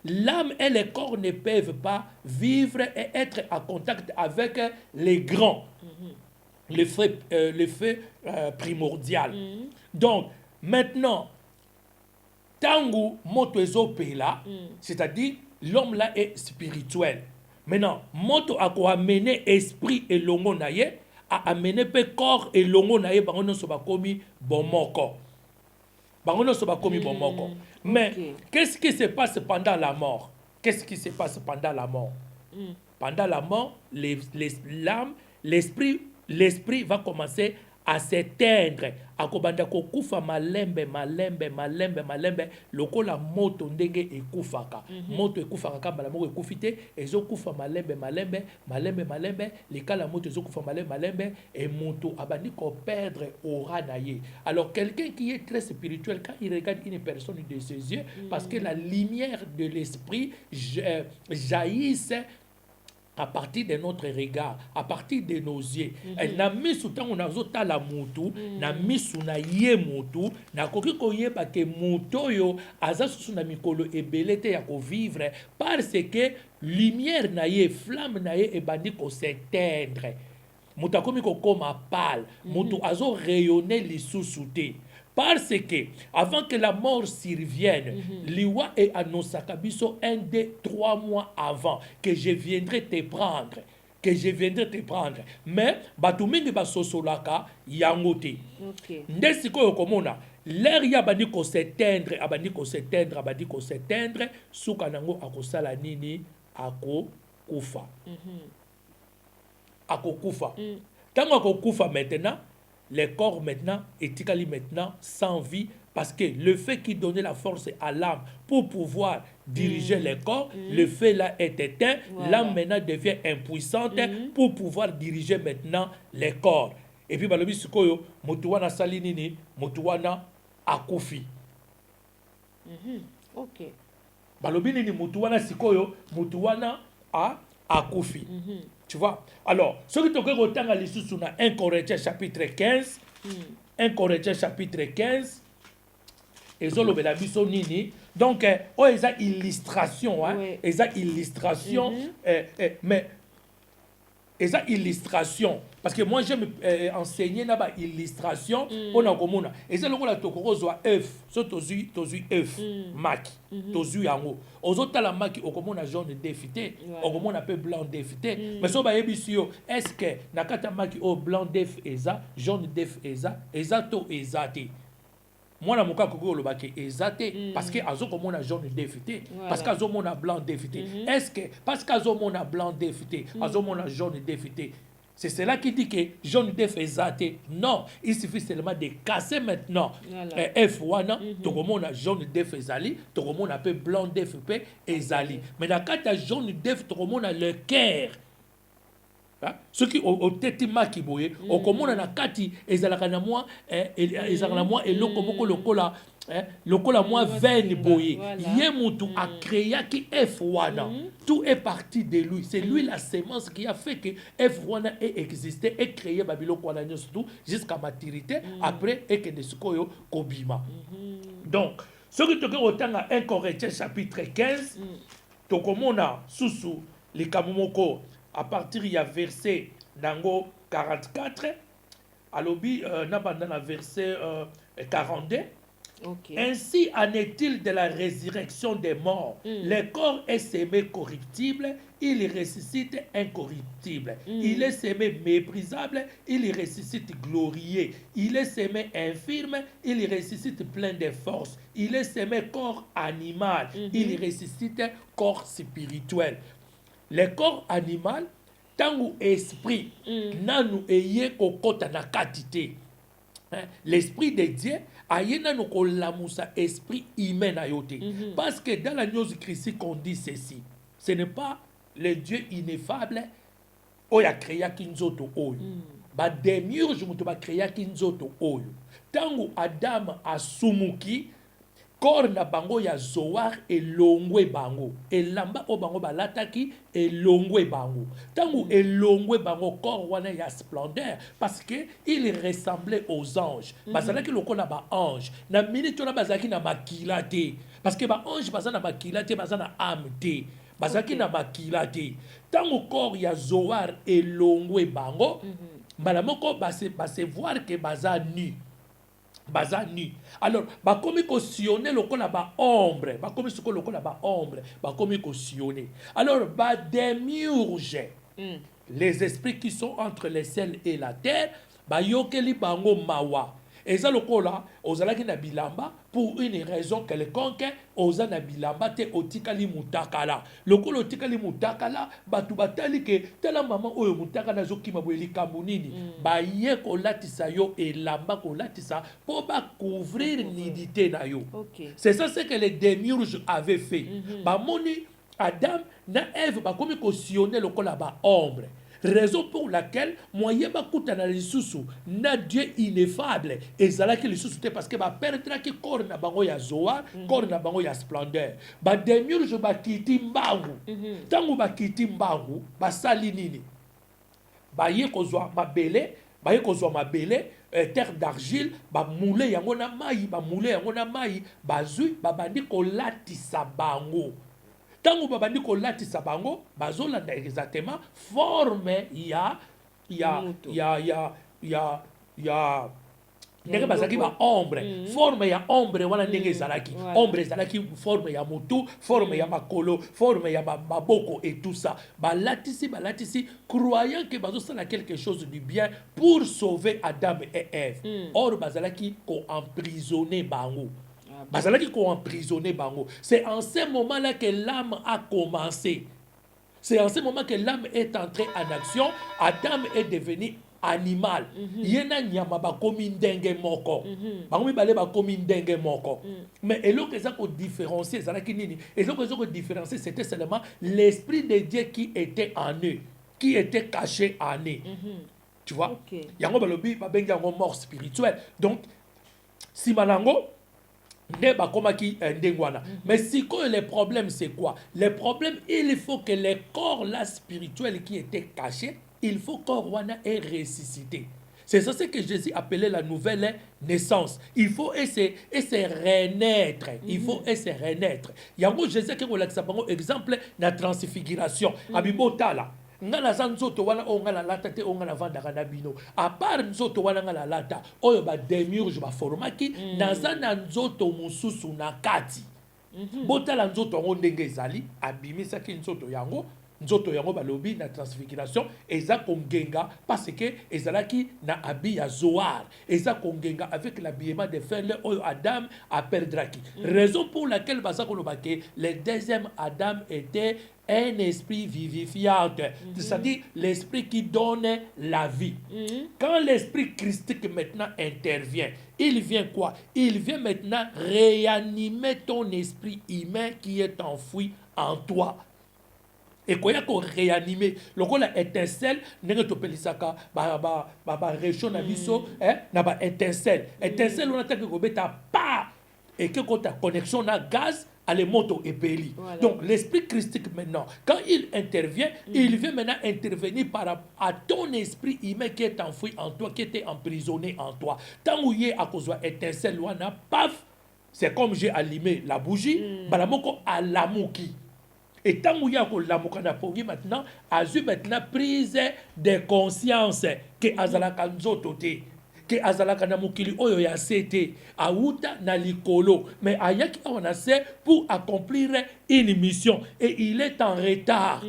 l'âme et le corps ne peuvent pas vivre et être en contact avec les grands. Le fait primordial. Donc, maintenant, tangu moto ezopela, c'est-à-dire l'homme là est spirituel. Maintenant, moto a amené esprit et longo naye, a amené pe corps et longo naye, bangono soba komi bomoko. Bangono soba komi bomoko. Mais qu'est-ce qui se passe pendant la mort? Qu'est-ce qui se passe pendant la mort? Pendant la mort, l'âme, l'esprit va commencer à s'éteindre. Akobanda kokufa malembe lokola moto ndenge ekufaka. Moto ekufaka kamba la moko ekufite ezokufa malembe likala moto ezokufa malembe et moto abandi ko perdre aura naye. Alors quelqu'un qui est très spirituel quand il regarde une personne de ses yeux parce que la lumière de l'esprit jaillisse à partir de notre regard, à partir de nos yeux. Na misu tango nazota la mutu, na misu na ye mutu, na koki koyeba ke muto yo aza susu na mikolo ebelete ya ko vivre parce que lumière na ye, flamme na ye ebandi ko s'éteindre. Mutu akomi ko koma pâle, mutu azo rayonner lisusu te. Parce que, avant que la mort survienne, Liwa et annoncaka biso 1, 2, 3 mois avant que je viendrai te prendre. Que je viendrai te prendre. Mais, batumingi basosolaka yangote. Ndesiko yokomona, l'air ya bandi ko s'éteindre, abandi ko s'éteindre, suka nango akosala nini ako kufa. Ako kufa. Tango ako kufa maintenant, le corps maintenant est maintenant sans vie parce que le fait qui donnait la force à l'âme pour pouvoir diriger le corps, le fait là est éteint, l'âme maintenant devient impuissante pour pouvoir diriger maintenant le corps. Et puis balobi sikoyo motuwana salinini, motuwana akufi. OK. Balobi nini motuwana sikoyo, motuwana akufi. Tu vois? Alors, ce qui te retient à l'issue sur 1 Corinthiens chapitre 15, 1 Corinthiens chapitre 15, et zolo bela biso nini. Donc, oh, ils ont illustration, hein? Ils ont illustration, mais ils ont illustration. Parce que moi, j'aime enseigner là-bas illustration. On a comme ça. Et c'est le rôle de Tokorozo F. So tozu F. Maki. Tozu yango. Aux autres la maki au comme on a jaune défité. Au comme on a peu blanc défité. Mais so ba yebisio. Est-ce que nakata maki au blanc def eza, jaune def eza to ezate. Moi na muka koko lo baki ezate parce que azo comme on a jaune défité. Parce qu'azo mon a blanc défité. Est-ce que parce qu'azo mon a blanc défité, azo mon a jaune défité. C'est cela qui dit que jaune def ezate. Non, il suffit seulement de casser maintenant F1, tokomona jaune def ezali, tokomona peu blanc def pe ezali. Mais dans kata jaune def tokomona le cœur. Ce qui au tête maki boye, au komona na kati ezalaka na moi ezalaka na moi eloko moko lokola lokola moi veine boye. Ye mutu a créé qui F1. Tout est parti de lui. C'est lui la sémence qui a fait que F1 ait existé et créé Babylone Kwananyo surtout jusqu'à maturité après et que de Sukoyo Kobima. Donc, ce qui te retient à 1 Corinthiens chapitre 15, tokomona susu les kamomoko à partir il y a verset dango 44 alobi nabanda verset 42. Ainsi en est-il de la résurrection des morts. Le corps est semé corruptible, il ressuscite incorruptible. Il est semé méprisable, il ressuscite glorieux. Il est semé infirme, il ressuscite plein de force. Il est semé corps animal, il ressuscite corps spirituel. Le corps animal, tangu esprit, nanu eye kokota na katite. l'esprit de Dieu ayena no kolamusa esprit humain na yote. Parce que dans la news Christ qu'on dit ceci, ce n'est pas le Dieu ineffable qui a créé kinzoto oyo. Ba demiurge muto ba créé kinzoto oyo. Tango Adam asumuki corps na bango ya zoar elongwe bango elamba o bango balataki elongwe bango tango elongwe bango corps wana ya splendeur parce que il ressemblait aux anges bazalaki lokola ba ange na minute na bazalaki na makila te parce que ba ange bazana makila te bazana âme te bazalaki na makila te tango corps ya zoar elongwe bango mbala moko base voir que baza nu baza nu. Alors, bakomi cautionner lokola ba ombre, bakomi soko lokola ba ombre, bakomi cautionner. Alors, ba démiurge, les esprits qui sont entre les ciels et la terre, ba yokeli bango mawa. Et ça lokola, ozalaki na bilamba pour une raison quelconque, oza na bilamba te otikali mutakala. Lokola otikali mutakala, batu batali ke tela maman oyo mutakala zokima boeli kambunini, ba ye ko latisa yo elamba ko latisa pour ba couvrir nudité na yo. C'est ça ce que les démiurges avaient fait. Ba moni Adam na Ève ba komi cautionner lokola ba ombre. Raison pour laquelle moi yeba kutana lisusu na Dieu ineffable ezalaki lisusu te parce que ba perdra ki corps na bango ya zoa corps na bango ya splendeur ba démiurge ba kiti mbangu tango ba kiti mbangu ba sali nini ba ye kozwa mabele ba ye kozwa mabele terre d'argile ba moule yango na mai ba moule yango na mai ba zui ba bandi kolatisa bango. Tango babandi ko latisa bango bazolanda exactement forme ya ndenge bazaki ba ombre forme ya ombre wana ndenge ezalaki ombre ezalaki forme ya mutu forme ya makolo forme ya maboko et tout ça balatisi croyant que bazosala quelque chose du bien pour sauver Adam et Ève. Or bazalaki ko emprisonner bango. C'est en ce moment-là que l'âme a commencé. C'est en ce moment que l'âme est entrée en action. Adam est devenu animal. Yena nyama ba komi ndenge moko. Bangomi bale ba komi ndenge moko. Mais et l'autre ça qu'on différencier, ça qui nini. Et l'autre ça qu'on différencier, c'était seulement l'esprit de Dieu qui était en eux, qui était caché en eux. Tu vois? Yango balobi ba bengi yango mort spirituelle. Donc si malango mais si le problème c'est quoi? Le problème, il faut que les corps là spirituels qui étaient cachés, il faut que corps wana est ressuscité. C'est ça ce que Jésus appelait la nouvelle naissance. Il faut essayer renaître. Il faut essayer renaître. Yango Jésus qui est exemple la transfiguration. Abibotala. Ngala zanzoto wana o ngala lata te o ngala vanda kana bino a part nzoto wana ngala lata oyo ba démiurge ba formaki nazana nzoto mususu na kati botala nzoto ngo ndenge ezali abimisa ki nzoto yango balobi na transfiguration eza kongenga parce que ezalaki na abi ya zoar eza kongenga avec l'habillement de fer le oyo Adam a perdraki. Raison pour laquelle basa kolobake le deuxième Adam était un esprit vivifiant, c'est-à-dire l'esprit qui donne la vie. Quand l'esprit christique maintenant intervient, il vient quoi? Il vient maintenant réanimer ton esprit humain qui est enfoui en toi. Et quand il y a réanimer, le rôle étincelle, n'est-ce pas ba région na biso, na ba étincelle. Étincelle on attaque que beta pas et que quand ta connexion na gaz à les motos et péli. Donc l'esprit christique maintenant, quand il intervient, il vient maintenant intervenir par rapport à ton esprit humain qui est enfoui en toi, qui était emprisonné en toi. Tant où il y a à cause de étincelle, paf, c'est comme j'ai allumé la bougie, balamoko à l'amuki. Et tant qu'il y a la pogi maintenant, a eu maintenant prise de conscience que azalaka nzoto te, que azalaka na mukili oyo ya sete, auta na likolo, mais ayaki on a c'est pour accomplir une mission et il est en retard.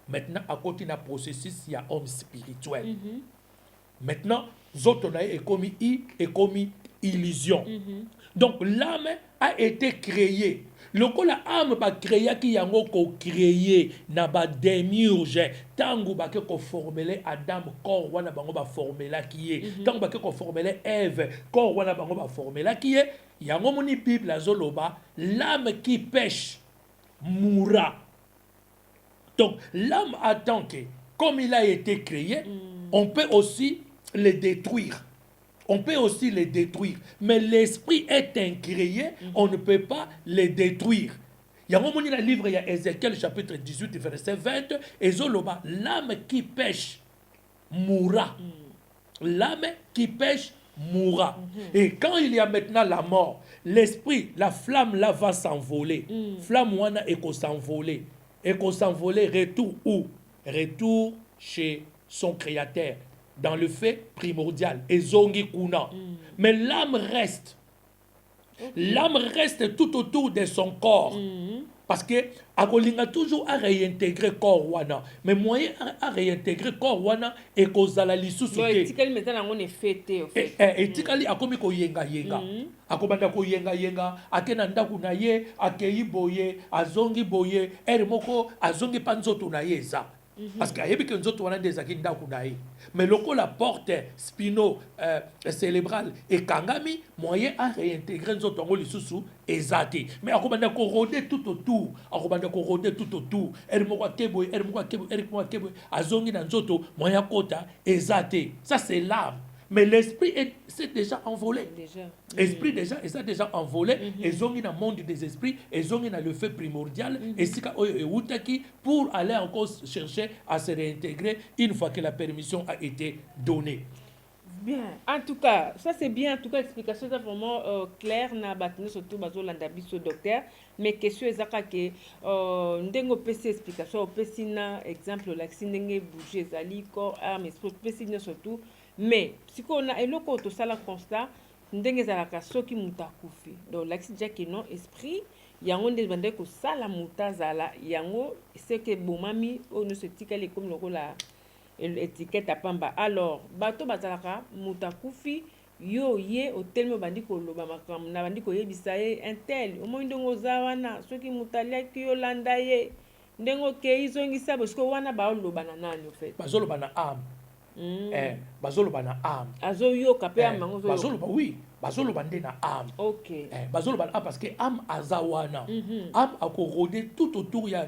Maintenant à côté d'un processus il y a homme spirituel. Maintenant zotona est commis illusion. Donc l'âme a été créée. lokola âme ba créaki yango ko créer na ba démiurge tango ba ke ko formuler Adam corps wana bango ba formela ki ye tango ba ke ko formuler Ève corps wana bango ba formela ki ye yango moni Bible azoloba l'âme qui pêche mourra. Donc l'âme attend que comme il a été créé, on peut aussi le détruire. On peut aussi le détruire. Mais l'esprit est incréé, on ne peut pas le détruire. Il y a un moment dans le livre, il y a Ézéchiel chapitre 18, verset 20, et Zoloba, l'âme qui pêche mourra. L'âme qui pêche mourra. Et quand il y a maintenant la mort, l'esprit, la flamme là va s'envoler. Flamme wana et qu'on s'envoler. Et qu'on s'envoler, retour où? Retour chez son créateur. Dans le fait primordial, Ezongi Kuna. Mais l'âme reste. L'âme reste tout autour de son corps. Parce que Akolinga toujours à réintégrer corps wana. Mais moyen à réintégrer corps wana et kozala lisusu ke. Etikali maintenant on est fêté au fait. Etikali akomi ko yenga yenga. Akobanda ko yenga yenga, akena ndaku na ye, akeyi boye, azongi boye, moko azongi panzoto na ye za. Parce que ayebi ke nzoto wana ndezaki ndaku na ye. Mais loko la porte spino cérébral et kangami moyen à réintégrer nzoto ngo lisusu ezati. Mais akobanda ko rôder tout autour, akobanda ko rôder tout autour. Moko akeboy, moko akeboy, azongi na nzoto moyen kota ezati. Ça c'est l'âme. Mais l'esprit s'est déjà envolé. L'esprit est déjà envolé. Et ils ont dans le monde des esprits, ils ont dans le fait primordial. Et c'est pour aller encore chercher à se réintégrer une fois que la permission a été donnée. Bien. En tout cas, ça c'est bien. En tout cas, l'explication est vraiment claire. Na batine surtout bazo landabi ce docteur. Mais question est que ndengo pesi explication, pesi na exemple la sinenge bouger zali corps âme esprit pesi na surtout. Mais si on a eloko to sala constat ndenge zalaka soki muta kufi donc l'axe déjà que non esprit yango nde bande ko sala muta zala yango c'est que bomami on se tikale comme le la étiquette à pamba alors bato bazalaka muta kufi yo ye hotel me bandi ko loba makam na bandi ko yebisa ye intel au moins ndongo zawana soki mutalia ki yo landa ye ndengo ke izongisa parce que wana ba loba na nani au fait bazoloba na âme. Bazoloba na âme. Azoyoka pe âme ngo bazoloba oui, bazoloba nde na âme. OK. Bazoloba na parce que âme azawana. Âme a corrodé tout autour ya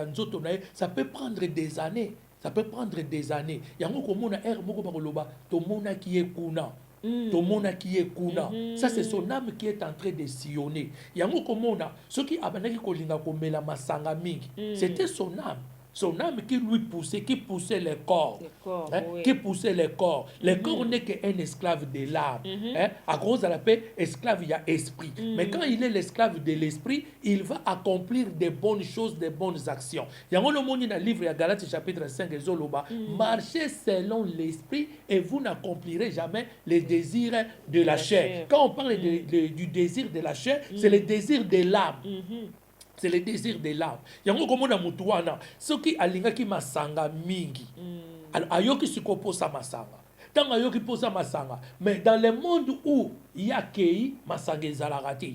nzoto na ça peut prendre des années. Ça peut prendre des années. Yango komona moko bakoloba to mona ki ekuna. To mona ki ekuna. Ça c'est son âme qui est en train de sillonner. Yango komona ce qui abanaki kolinga komela masanga mingi. C'était son âme. Son âme qui lui poussait, qui poussait les corps. Oui. Qui poussait les corps. Le corps n'est qu'un esclave de l'âme. À cause de la paix, esclave, il y a esprit. Mais quand il est l'esclave de l'esprit, il va accomplir des bonnes choses, des bonnes actions. Il y a un monde dans le livre, il y a Galates chapitre 5, et Zoloba. Marchez selon l'esprit et vous n'accomplirez jamais les désirs de la chair. Quand on parle du désir de la chair, c'est le désir de l'âme. C'est le désir de l'âme. Yango komona mutu wana soki alingaki masanga mingi. Alors ayoki sikoposa masanga. Tant ayoki posa masanga, mais dans le monde où il y a kei masanga ezalaka te.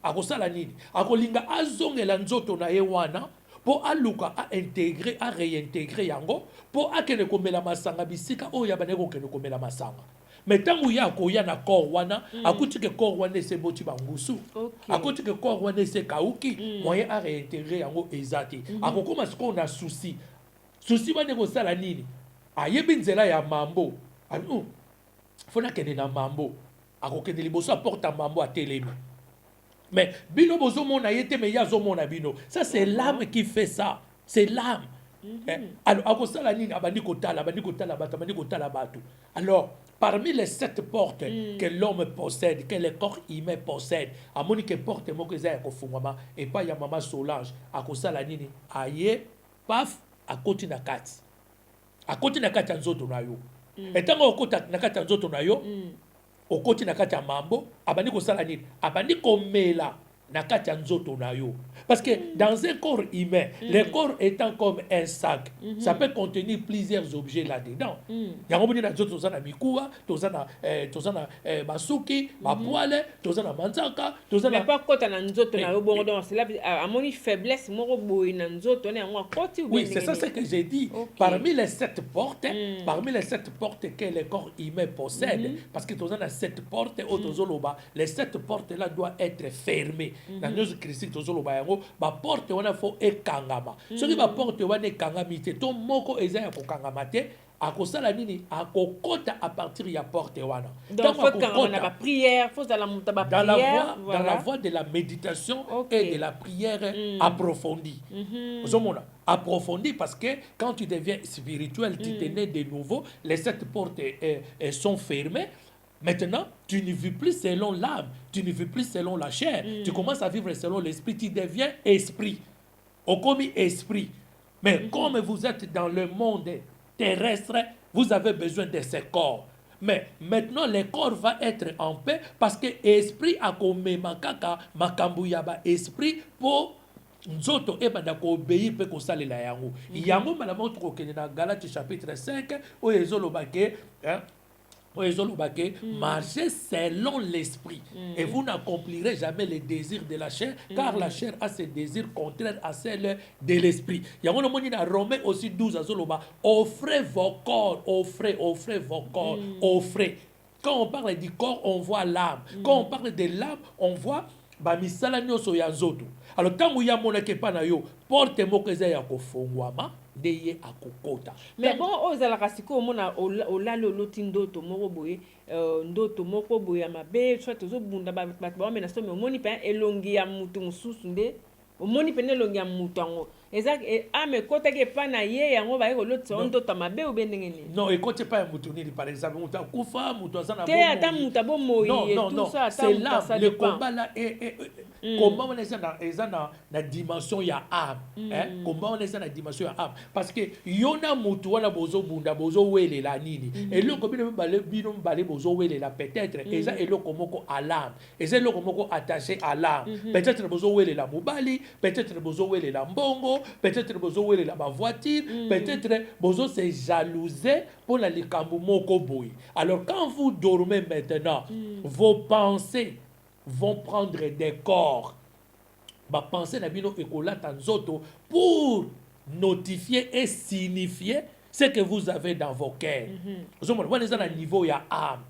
Akosala nini? Akolinga azongela nzoto na ye wana pour aluka a intégrer a réintégrer yango pour akene komela masanga bisika oyo abaneko kene komela masanga. Mais tant qu'il y a un corps wana, à côté que corps wana c'est boti bangusu, à côté que corps wana c'est kauki, moyen à réintégrer yango ezati. À comment est-ce qu'on a souci wana ko sala nini? Ayebi nzela ya mambo. Anu, fona kene na mambo. Ako kene liboso porta mambo a telemi. Mais bino bozo mona yete mais yazo mona bino. Ça c'est l'âme qui fait ça. C'est l'âme. Alors ako sala nini abandi kotala bato. Alors parmi les 7 portes que l'homme possède, que le corps humain possède, à mon que porte mo que za ko fungama et pas ya mama Solange akosala nini aye paf akoti na kati. Akoti na kati nzoto na yo. Et tant okota na kati nzoto na yo, okoti na kati ya mambo, abandi kosala nini? Abandi komela nakati nzoto na yo. Parce que dans un corps humain, le corps étant comme un sac, ça peut contenir plusieurs objets là-dedans. Yango boni na nzoto tozana mikuwa, tozana basuki, bapoile, tozana manzaka, tozana mais pas kota na nzoto na yo bongo donc c'est là amoni faiblesse moko boy na nzoto na yango koti ou bien. Oui, c'est ça ce que j'ai dit. Okay. Parmi les 7 portes, que le corps humain possède, parce que tozana 7 portes autozoloba, les 7 portes là doivent être fermées. Dans nos Christ tozoloba yango ba porte wana fo ekangama. Soki ba porte wana ekangami te to moko eza ya kokangama te akosala nini akokota à partir ya porte wana. Donc faut kangama na ba prière, faut dans la prière, dans la voie de la méditation et de la prière approfondie. Approfondie parce que quand tu deviens spirituel, tu te nais de nouveau, les 7 portes sont fermées. Maintenant, tu ne vis plus selon l'âme, tu ne vis plus selon la chair, tu commences à vivre selon l'esprit, tu deviens esprit. Au commis esprit. Mais comme vous êtes dans le monde terrestre, vous avez besoin de ce corps. Mais maintenant, le corps va être en paix parce que esprit a comme makaka makambuyaba esprit pour nzoto ebanda ko obéir pe ko salela yango. Yango malamu to ko kenena Galates chapitre 5 o ezoloba ke marchez selon l'esprit et vous n'accomplirez jamais les désirs de la chair car la chair a ses désirs contraires à celles de l'esprit. Yango no moni na Romains aussi 12 azoloba offrez vos corps, offrez vos corps, offrez. Quand on parle du corps, on voit l'âme. Quand on parle de l'âme, on voit bamisala nyoso ya nzoto. Alors tangu ya mona ke pa na yo porte moko eza ya kofongwama ndeye akokota. Mais bon ozala kasiko mona olalo loti ndoto moko boye ndoto moko boye ya mabe soit tozo bunda ba mais na somme omoni pa elongi ya mutu mususu nde omoni pene elongi ya mutu ango ezak ame kota ke pa na ye yango ba eloti ndoto mabe ou bendenge ni. Non ekote pa ya mutu nini par exemple mutu akufa mutu azana bomo. Te ata mutu bomo et tout ça c'est là le combat là comment on est na dimension ya âme comment on est na dimension ya âme parce que yona mutu wana bozo bunda bozo welela nini eloko bino bale bozo welela peut-être eza eloko moko à l'âme eza eloko moko attaché à l'âme peut-être bozo welela mobali peut-être bozo welela mbongo peut-être bozo welela ba voiture peut-être bozo se jalouser pour la likambo moko boy. Alors quand vous dormez maintenant vos pensées vont prendre des corps. Ma pensée na bino ekolata nzoto pour notifier et signifier ce que vous avez dans vos cœurs. Vous voyez, ça na niveau ya âme.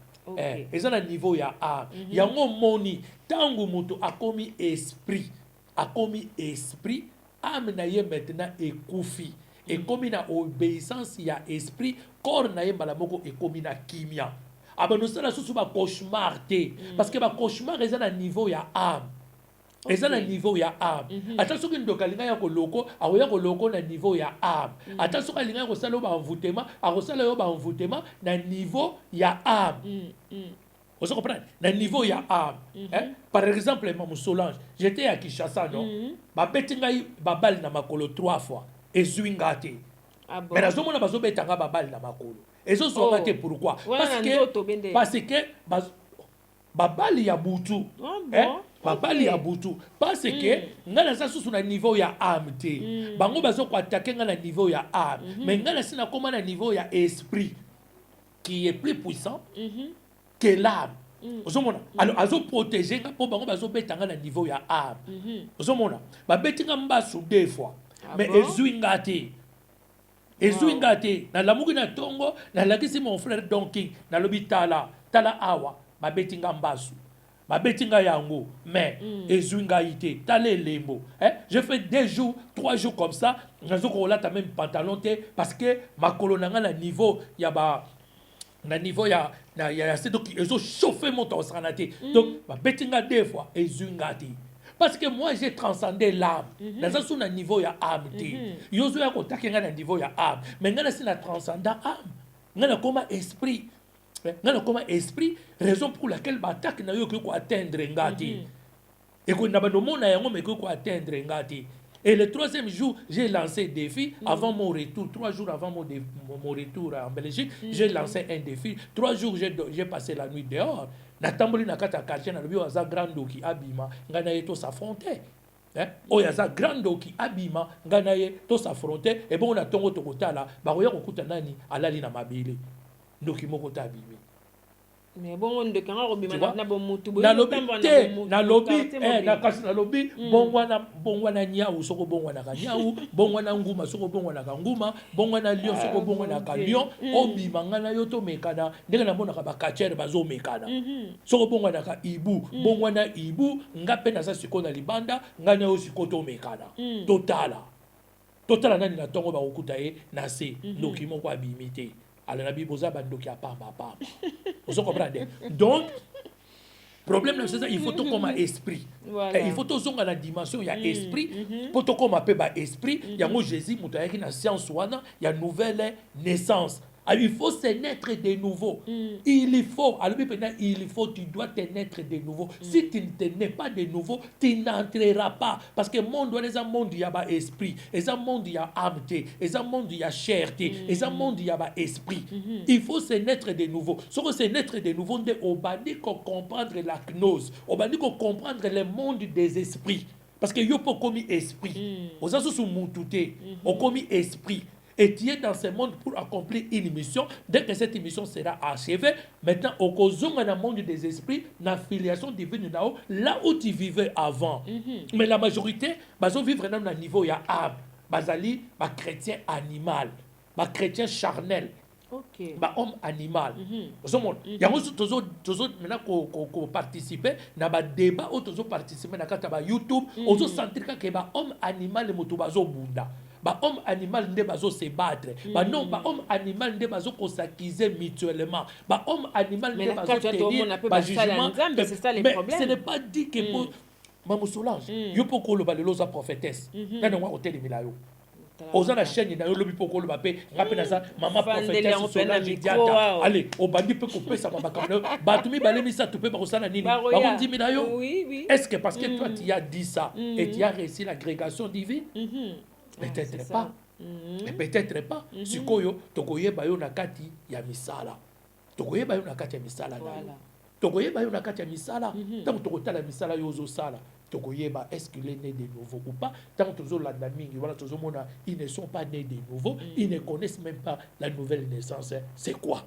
Et ça na niveau ya âme. Yango moni tangu mutu akomi esprit, âme na ye maintenant ekoufi. Et comme na obéissance ya esprit, corps na ye malamoko ekomi na kimia. Ah ben nous sommes sous ba cauchemar té parce que ba cauchemar est à niveau ya âme. Est à niveau ya âme. Attention que ndokalinga ya ko loko, awoya ko loko na niveau ya âme. Attention que linga ko sala ba envoûtement, a ko sala yo ba envoûtement na niveau ya âme. Vous comprenez? Na niveau ya âme. Par exemple, Maman Solange, j'étais à Kinshasa non. Ba betinga ba bal na makolo 3 fois. Ezuingate. Ah bon. Mais na zomona bazo betanga ba bal na makolo. Et ça c'est pourquoi parce que babali ya butu babali ya butu parce que ngana sa susu na niveau ya âme te bango bazo ko attaquer ngana niveau ya âme mais ngana sina koma na niveau ya esprit qui est plus puissant que l'âme. Ozomona alors azo protéger nga po bango bazo betanga na niveau ya âme. Ozomona ba betinga mbasu 2 fois mais ezuingate Ezuingate, na lamuki na tongo, na lakisi mon frère Donking, na lobitala, tala awa, ma betinga mbasu, ma betinga yango, mais ezuingaite, tale lembo. Je fais 2 jours, 3 jours comme ça, nazo ko la ta même pantalon te, parce que ma kolonanga na niveau, ya ba, na niveau ya c'est donc ils ont chauffé mon temps sanate. Donc ma betinga 2 fois, ezuingate. Parce que moi j'ai transcendé l'âme. Dans un niveau ya âme. Yozo ya kotaki nga na niveau ya âme. Mais nga na si na transcendant âme. Nga na koma esprit. Nga na koma esprit, raison pour laquelle batak na yo ko atteindre ngati. Et ko na bando mona yango me ko atteindre ngati. Et le 3e jour, j'ai lancé un défi avant mon retour. 3 jours avant mon retour en Belgique, j'ai lancé un défi. 3 jours, j'ai passé la nuit dehors. natamboli na kata quartier na lobi aza grand doki abima ngana ye to s'affronter oyo aza grand doki abima ngana ye to s'affronter et bon na tongo tokotala bakoya kokuta nani alali na mabele ndoki moko ta abimi. Mais bon, on de quand on remet na bon mutu bo na lobi bongwana nyau soko bongwana ka nyau bongwana nguma soko bongwana ka nguma bongwana lion soko bongwana ka lion obima ngana yo to mekana ndenge na mona ka ba kachere bazo mekana soko bongwana ka ibu bongwana ibu ngape na sa sikona libanda ngana yo sikoto mekana totala nani na tongo ba okuta ye na se ndoki moko abimité alors la Bible boza bandoki apamba. Vous comprenez? Donc problème c'est ça, il faut tout comme esprit. Voilà. Il faut tout zonga la dimension il y a esprit pour tout comme appelle ba esprit, il y a mo Jésus mutaya ki na science wana, il y a nouvelle naissance. Alors, il faut se naître de nouveau. Il faut, alors il faut, tu dois te naître de nouveau. Si tu ne te nais pas de nouveau, tu n'entreras pas. Parce que le monde, il y a un monde, il y a esprit. Il y a un monde, il y a âme. Il y a un monde, il y a chair. Il y a un monde, il y a esprit. Il faut se naître de nouveau. Si on se naître de nouveau, on va dire qu'on comprendre la gnose. On va dire qu'on comprendre le monde des esprits. Parce que yo pas commis esprit. On a sous moutouté. On commis esprit. Et tu es dans ce monde pour accomplir une mission. Dès que cette mission sera achevée, maintenant, au cause dans le monde des esprits, la filiation divine là où tu vivais avant. Mais la majorité, ils vivent dans le niveau il y a âme. Bazali, ba chrétien animal, ba chrétien charnel. Okay. Ba homme animal. Il y a toujours maintenant qu'on participer dans ba débat ou toujours participer dans kata YouTube, ozo sentir que ba homme animal le moto bazo bunda. Ba homme animal ne bazo se battre. Ba non, ba homme animal ne bazo s'accuser mutuellement. Ba homme animal ne bazo tenir ba jugement. C'est ça les problèmes. Ce n'est pas dit que pour Maman Solange, yo poko lo baleloza prophétesse. Na no wa hôtel Milayo. Oza la chaîne na yo lobi poko lo bape, ngape na sa maman prophétesse Solange Diata. Allez, au bandi peut couper ça maman comme ba tumi balemi ça tu peux pas ça na nini. Ba on dit Milayo. Oui. Est-ce que parce que toi tu as dit ça et tu as réussi l'agrégation divine? Peut-être pas. Peut-être pas. Sikoyo tokoyeba yo na kati ya misala. Tokoyeba yo na kati ya misala na. Tokoyeba yo na kati ya misala. Tant tokotala misala yo zo sala. Tokoyeba est-ce qu'il est né de nouveau ou pas? Tant tozo la mingi voilà tozo mona ils ne sont pas nés de nouveau, ils ne connaissent même pas la nouvelle naissance. C'est quoi?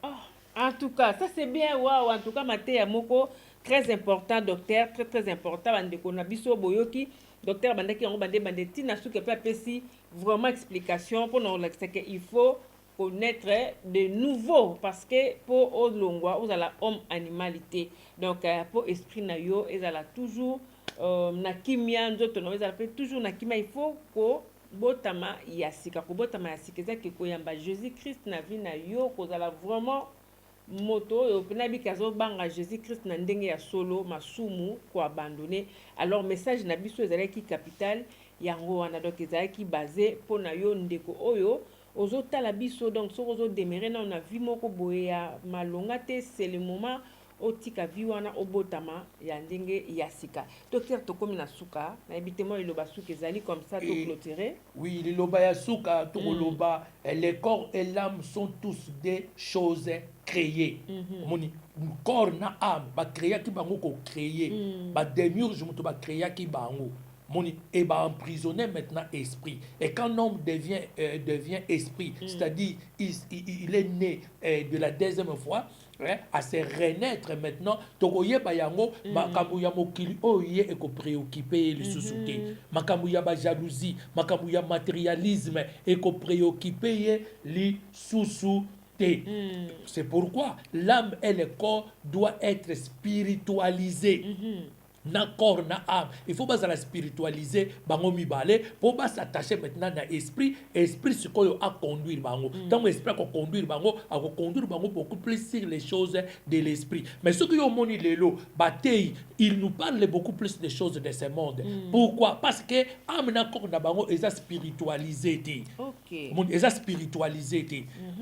En tout cas, ça c'est bien waouh en tout cas Matéa Moko très important docteur, très important bande ko na biso boyoki. Docteur Bandaki on bande tina sou que peut si vraiment explication pour nous c'est que il faut connaître de nouveau parce que pour au longwa vous la homme animalité donc pour esprit na yo ils ala toujours na kimia nzoto no ils ala toujours na kimia il faut ko botama yasika ko botama yasika ça que koyamba Jésus-Christ na vie na yo ko ala vraiment moto opena bikazo banga Jésus-Christ na ndenge ya solo masumu ko abandonner alors message na biso ezalaki capital yango wana donc ezalaki basé pona yo ndeko oyo ozotala biso donc so ozo demeurer na na vie moko boye ya malonga te c'est le moment otika vie wana obotama ya ndenge ya sika. Docteur tokomi na suka na ebitemo iloba suka ezali comme ça to clôturer. Oui, liloba ya suka to loba le corps et l'âme sont tous des choses créées. Moni corps na âme ba créer ki bango ko créer. Ba démiurge muto ba créer ki bango. Moni et ba emprisonner maintenant esprit. Et quand l'homme devient esprit, c'est-à-dire il est né de la deuxième fois, à se renaître maintenant tokoye bayango makambu ya mokili oye eko préoccuper les sous-soutés makambu ya ba jalousie makambu ya matérialisme eko préoccuper les sous-soutés. C'est pourquoi l'âme et le corps doivent être spiritualisés. Na corps na âme il faut pas la spiritualiser bango mibale pour pas s'attacher maintenant na esprit ce qu'on a conduire bango tant esprit qu'on conduire bango a conduire bango beaucoup plus sur les choses de l'esprit mais ce que yo moni lelo batei il nous parle beaucoup plus des choses de ce monde. Pourquoi? Parce que âme na corps na bango est spiritualisé. OK. Mon est spiritualisé.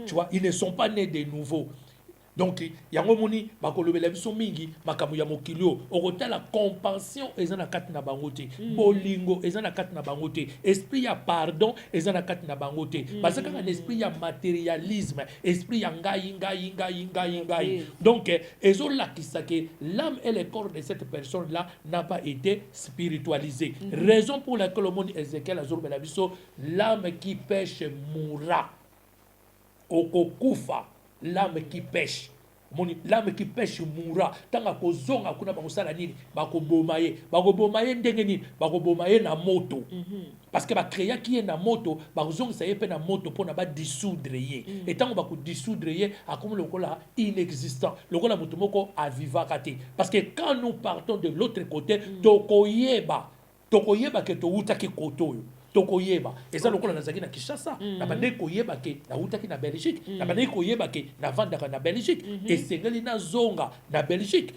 Tu vois, ils ne sont pas nés de nouveau. Donc yango moni bakolobela biso mingi makambo ya mokilio okotala compassion eza na kati na bango te bolingo eza na kati na bango te esprit ya pardon eza na kati na bango te parce que un esprit ya matérialisme esprit ya ngai donc ezolakisa que l'âme et le corps de cette personne là n'a pas été spiritualisé raison pour laquelle le monde Ézéchiel azolobela biso l'âme qui pêche mourra okokufa l'âme qui pêche l'âme qui pêche mourra tanga kozonga kuna bakosala nini bakobomaye ndenge nini bakobomaye na moto parce que bakreya ki ye na moto bakozongisa ye mpe na moto mpona badissoudre ye etango bakodissoudre ye akomi lokola inexistant lokola moto moko avivaka te parce que quand nous partons de l'autre côté tokoyeba ke toutaki koto oyo tokoyeba eza lokola nazaki na Kinshasa na bande koyeba ke nautaki na Belgique na bande koyeba ke navandaka na Belgique esengeli na zonga na Belgique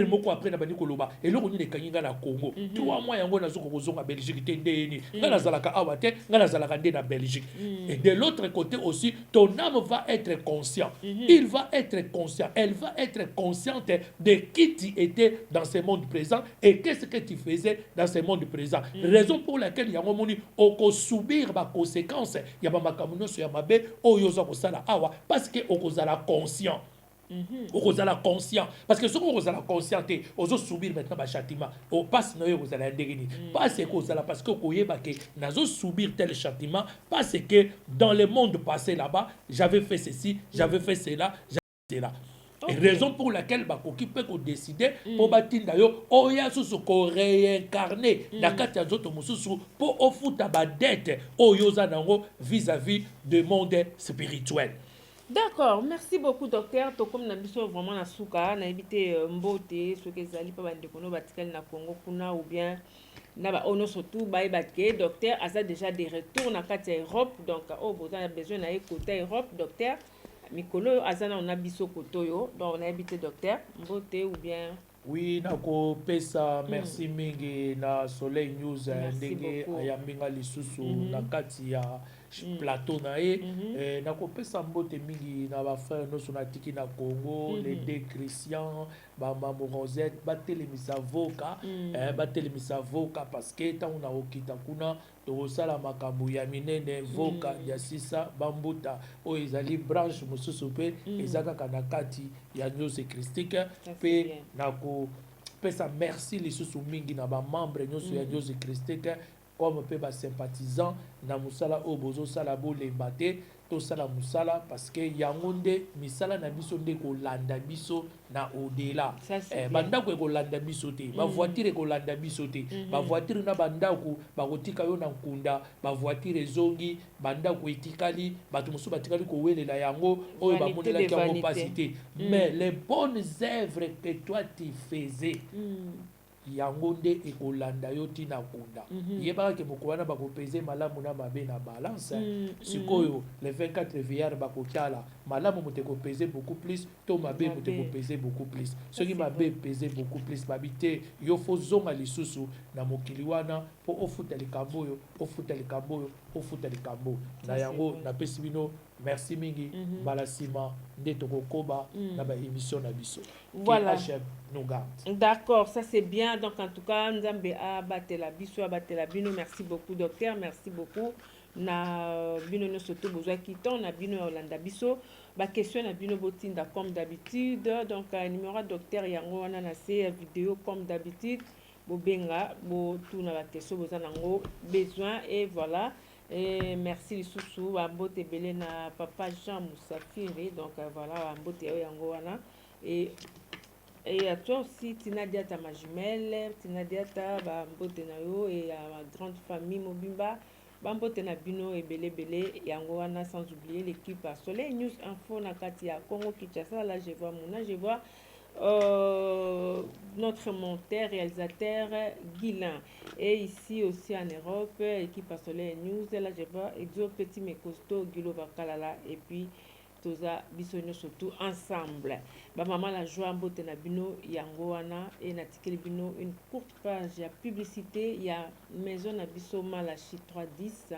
moko après na bande koloba eloko nini ekanginga na Congo 3 mois yango nazoko kozonga Belgique te ndeni nga nazalaka awa te nga nazalaka nde na Belgique et de l'autre côté aussi ton âme va être conscient il va être conscient elle va être consciente de qui tu étais dans ce monde présent et qu'est-ce que tu faisais dans ce monde présent raison pour laquelle yango moni oko subir ba conséquences ya ba makambo nyonso ya mabe oyo oza kosala awa parce que okozala conscient okozala conscient parce que ce qu'on okozala conscient te ozo subir maintenant ba châtiment o passe na yo okozala ndenge ni parce que okozala parce que okoyeba ke nazo subir tel châtiment parce que dans le monde passé là-bas j'avais fait ceci j'avais fait cela cela. Okay. Raison pour laquelle bakoki peut décider pour batinda yo oya susu ko réincarner na kati ya zoto mususu pour ofuta ba dette oyo za nango vis-à-vis du monde spirituel. D'accord, merci beaucoup docteur. To comme na biso vraiment na suka na ebité mbote ce que zali pa bande kono batikali na Congo kuna ou bien na ba ono surtout ba ebatke docteur asa déjà des retours na kati ya Europe donc besoin a besoin na côté Europe docteur. Mikolo azana on a biso kotoyo donc on a habité docteur mbote ou bien oui nako pesa merci mingi na Soleil News ndenge ayambinga lisusu na kati ya plateau na ye nako pesa mbote mingi na ba frère noso na tiki na Congo les deux Christians ba maman Rosette batelemisa voka parce que tant na okita kuna tosala makambo ya minene voka ya sisa bambuta oyo ezali branche mosusu pe ezaka na kati ya News Christique pe nako pesa merci lisusu mingi na ba membre nyonso ya News Christique comme pe ba sympathisant na musala o bozo sala bo lembate to sala musala parce que yango nde misala na biso nde kolanda biso na au-delà bandako ekolanda biso te ba voiture ekolanda biso te ba voiture na bandako bakotika yo na nkunda ba voiture ezongi bandako etikali bato mosusu batikali kowelela yango oyo bamonelaki yango pasi te mais les bonnes œuvres que toi tu faisais yango nde ekolanda yo tina kunda yebaka ke mokowana bakopese malamu na mabe na balance sikoyo le 24 vieillard bakokiala malamu mote kopese beaucoup plus to mabe mote kopese beaucoup plus soki mabe pese beaucoup plus babite yo fo zonga lisusu na mokili wana po ofuta likambo oyo ofuta likambo na yango napesi bino merci mingi balasima nde tokokoba na ba émission na biso voilà nous garde. D'accord, ça c'est bien. Donc en tout cas, Nzambe a battu la biso, a battu la bino. Merci beaucoup docteur, merci beaucoup. Na bino no soto besoin quittons na bino Olanda biso. Ba question na bino botinda comme d'habitude. Donc numéro docteur yango wana na ces vidéo comme d'habitude. Bobenga bo tout na ba question besoin nango besoin et voilà. Et merci les sous ambote belé na papa Jean Moussafiri. Donc voilà ambote yango wana et à toi aussi Tina Diata ma jumelle Tina Diata ba mbote na yo et à ma grande famille Mobimba ba mbote na bino et belé yango wana sans oublier l'équipe à Soleil News Info na Katia Congo Kinshasa. Là je vois notre monteur réalisateur Guilain et ici aussi en Europe équipe à Soleil News. Là je vois Exo Petit mais costaud Guilo Bakalala et puis toza bisonyo surtout ensemble ba maman la joie mbote na bino yango wana et na tikeli bino une courte page ya publicité ya maison na biso Malachi 310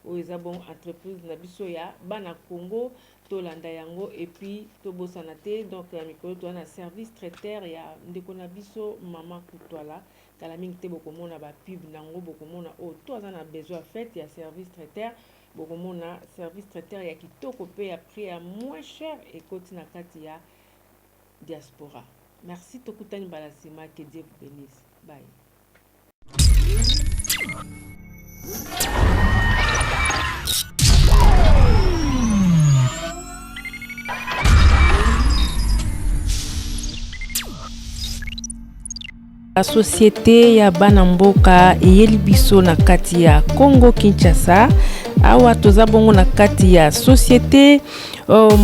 oyo eza bon entreprise na biso ya bana Congo tolanda yango et puis tobosana te donc ya mikolo to na service traiteur ya ndeko na biso mama Kutwala kala mingi te bokomona ba pub nango bokomona o to aza na besoin fait ya service traiteur bokomona service traiteur ya kitoko pe ya prix ya moins cher et koti na kati ya diaspora. Merci tokutani balasima, que Dieu vous bénisse. Bye. La société ya Banamboka eyeli biso na kati ya Congo Kinshasa awa toza bongo na kati ya société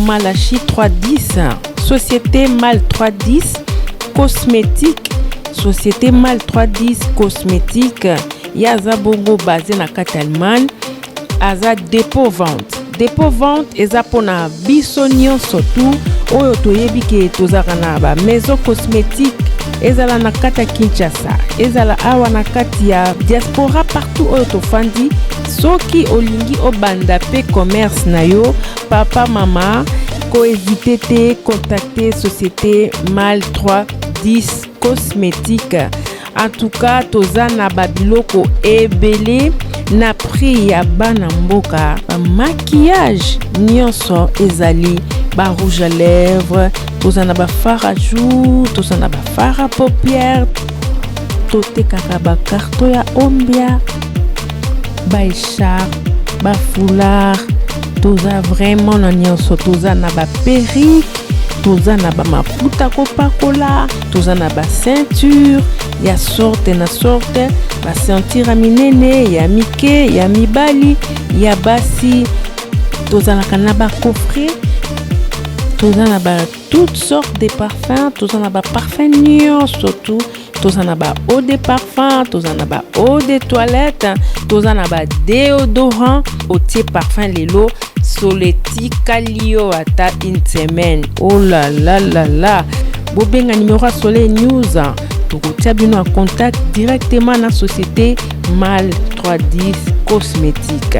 Malachi 310 société Mal 310 cosmétique société Mal 310 cosmétique ya za bongo basé na kati Allemagne aza dépôt vente eza pona biso nyonso tu oyo toyebi ke tozaka na ba maison cosmétique ezala na kati ya Kinshasa ezala awa na kati ya diaspora partout oyo tofandi soki olingi obanda pe commerce na yo papa mama ko éviter te contacter société Mal 310 cosmétique. En tout cas toza na babiloko ebele na prix ya Banamboka maquillage nyonso ezali ba rouge à lèvres toza na ba fard à joues toza na ba fard à paupières totekaka ba carton ya ombia ba écharpe ba foulard toza vraiment na nyonso toza na ba perruque toza na ba mafuta kopakola toza na ba ceinture ya sorte na sorte ba ceinture minene ya mike ya mibali ya basi toza na ba coffret toza na ba toutes sortes de parfums toza na ba parfum surtout toza na ba eau de parfum toza na ba eau de toilette toza na ba déodorant otie parfum lelo soleti kalio ata une semaine. Oh là là là là. Bobenga numéro à Soleil News. Tokotia bino en contact directement na société Mal 310 cosmétique.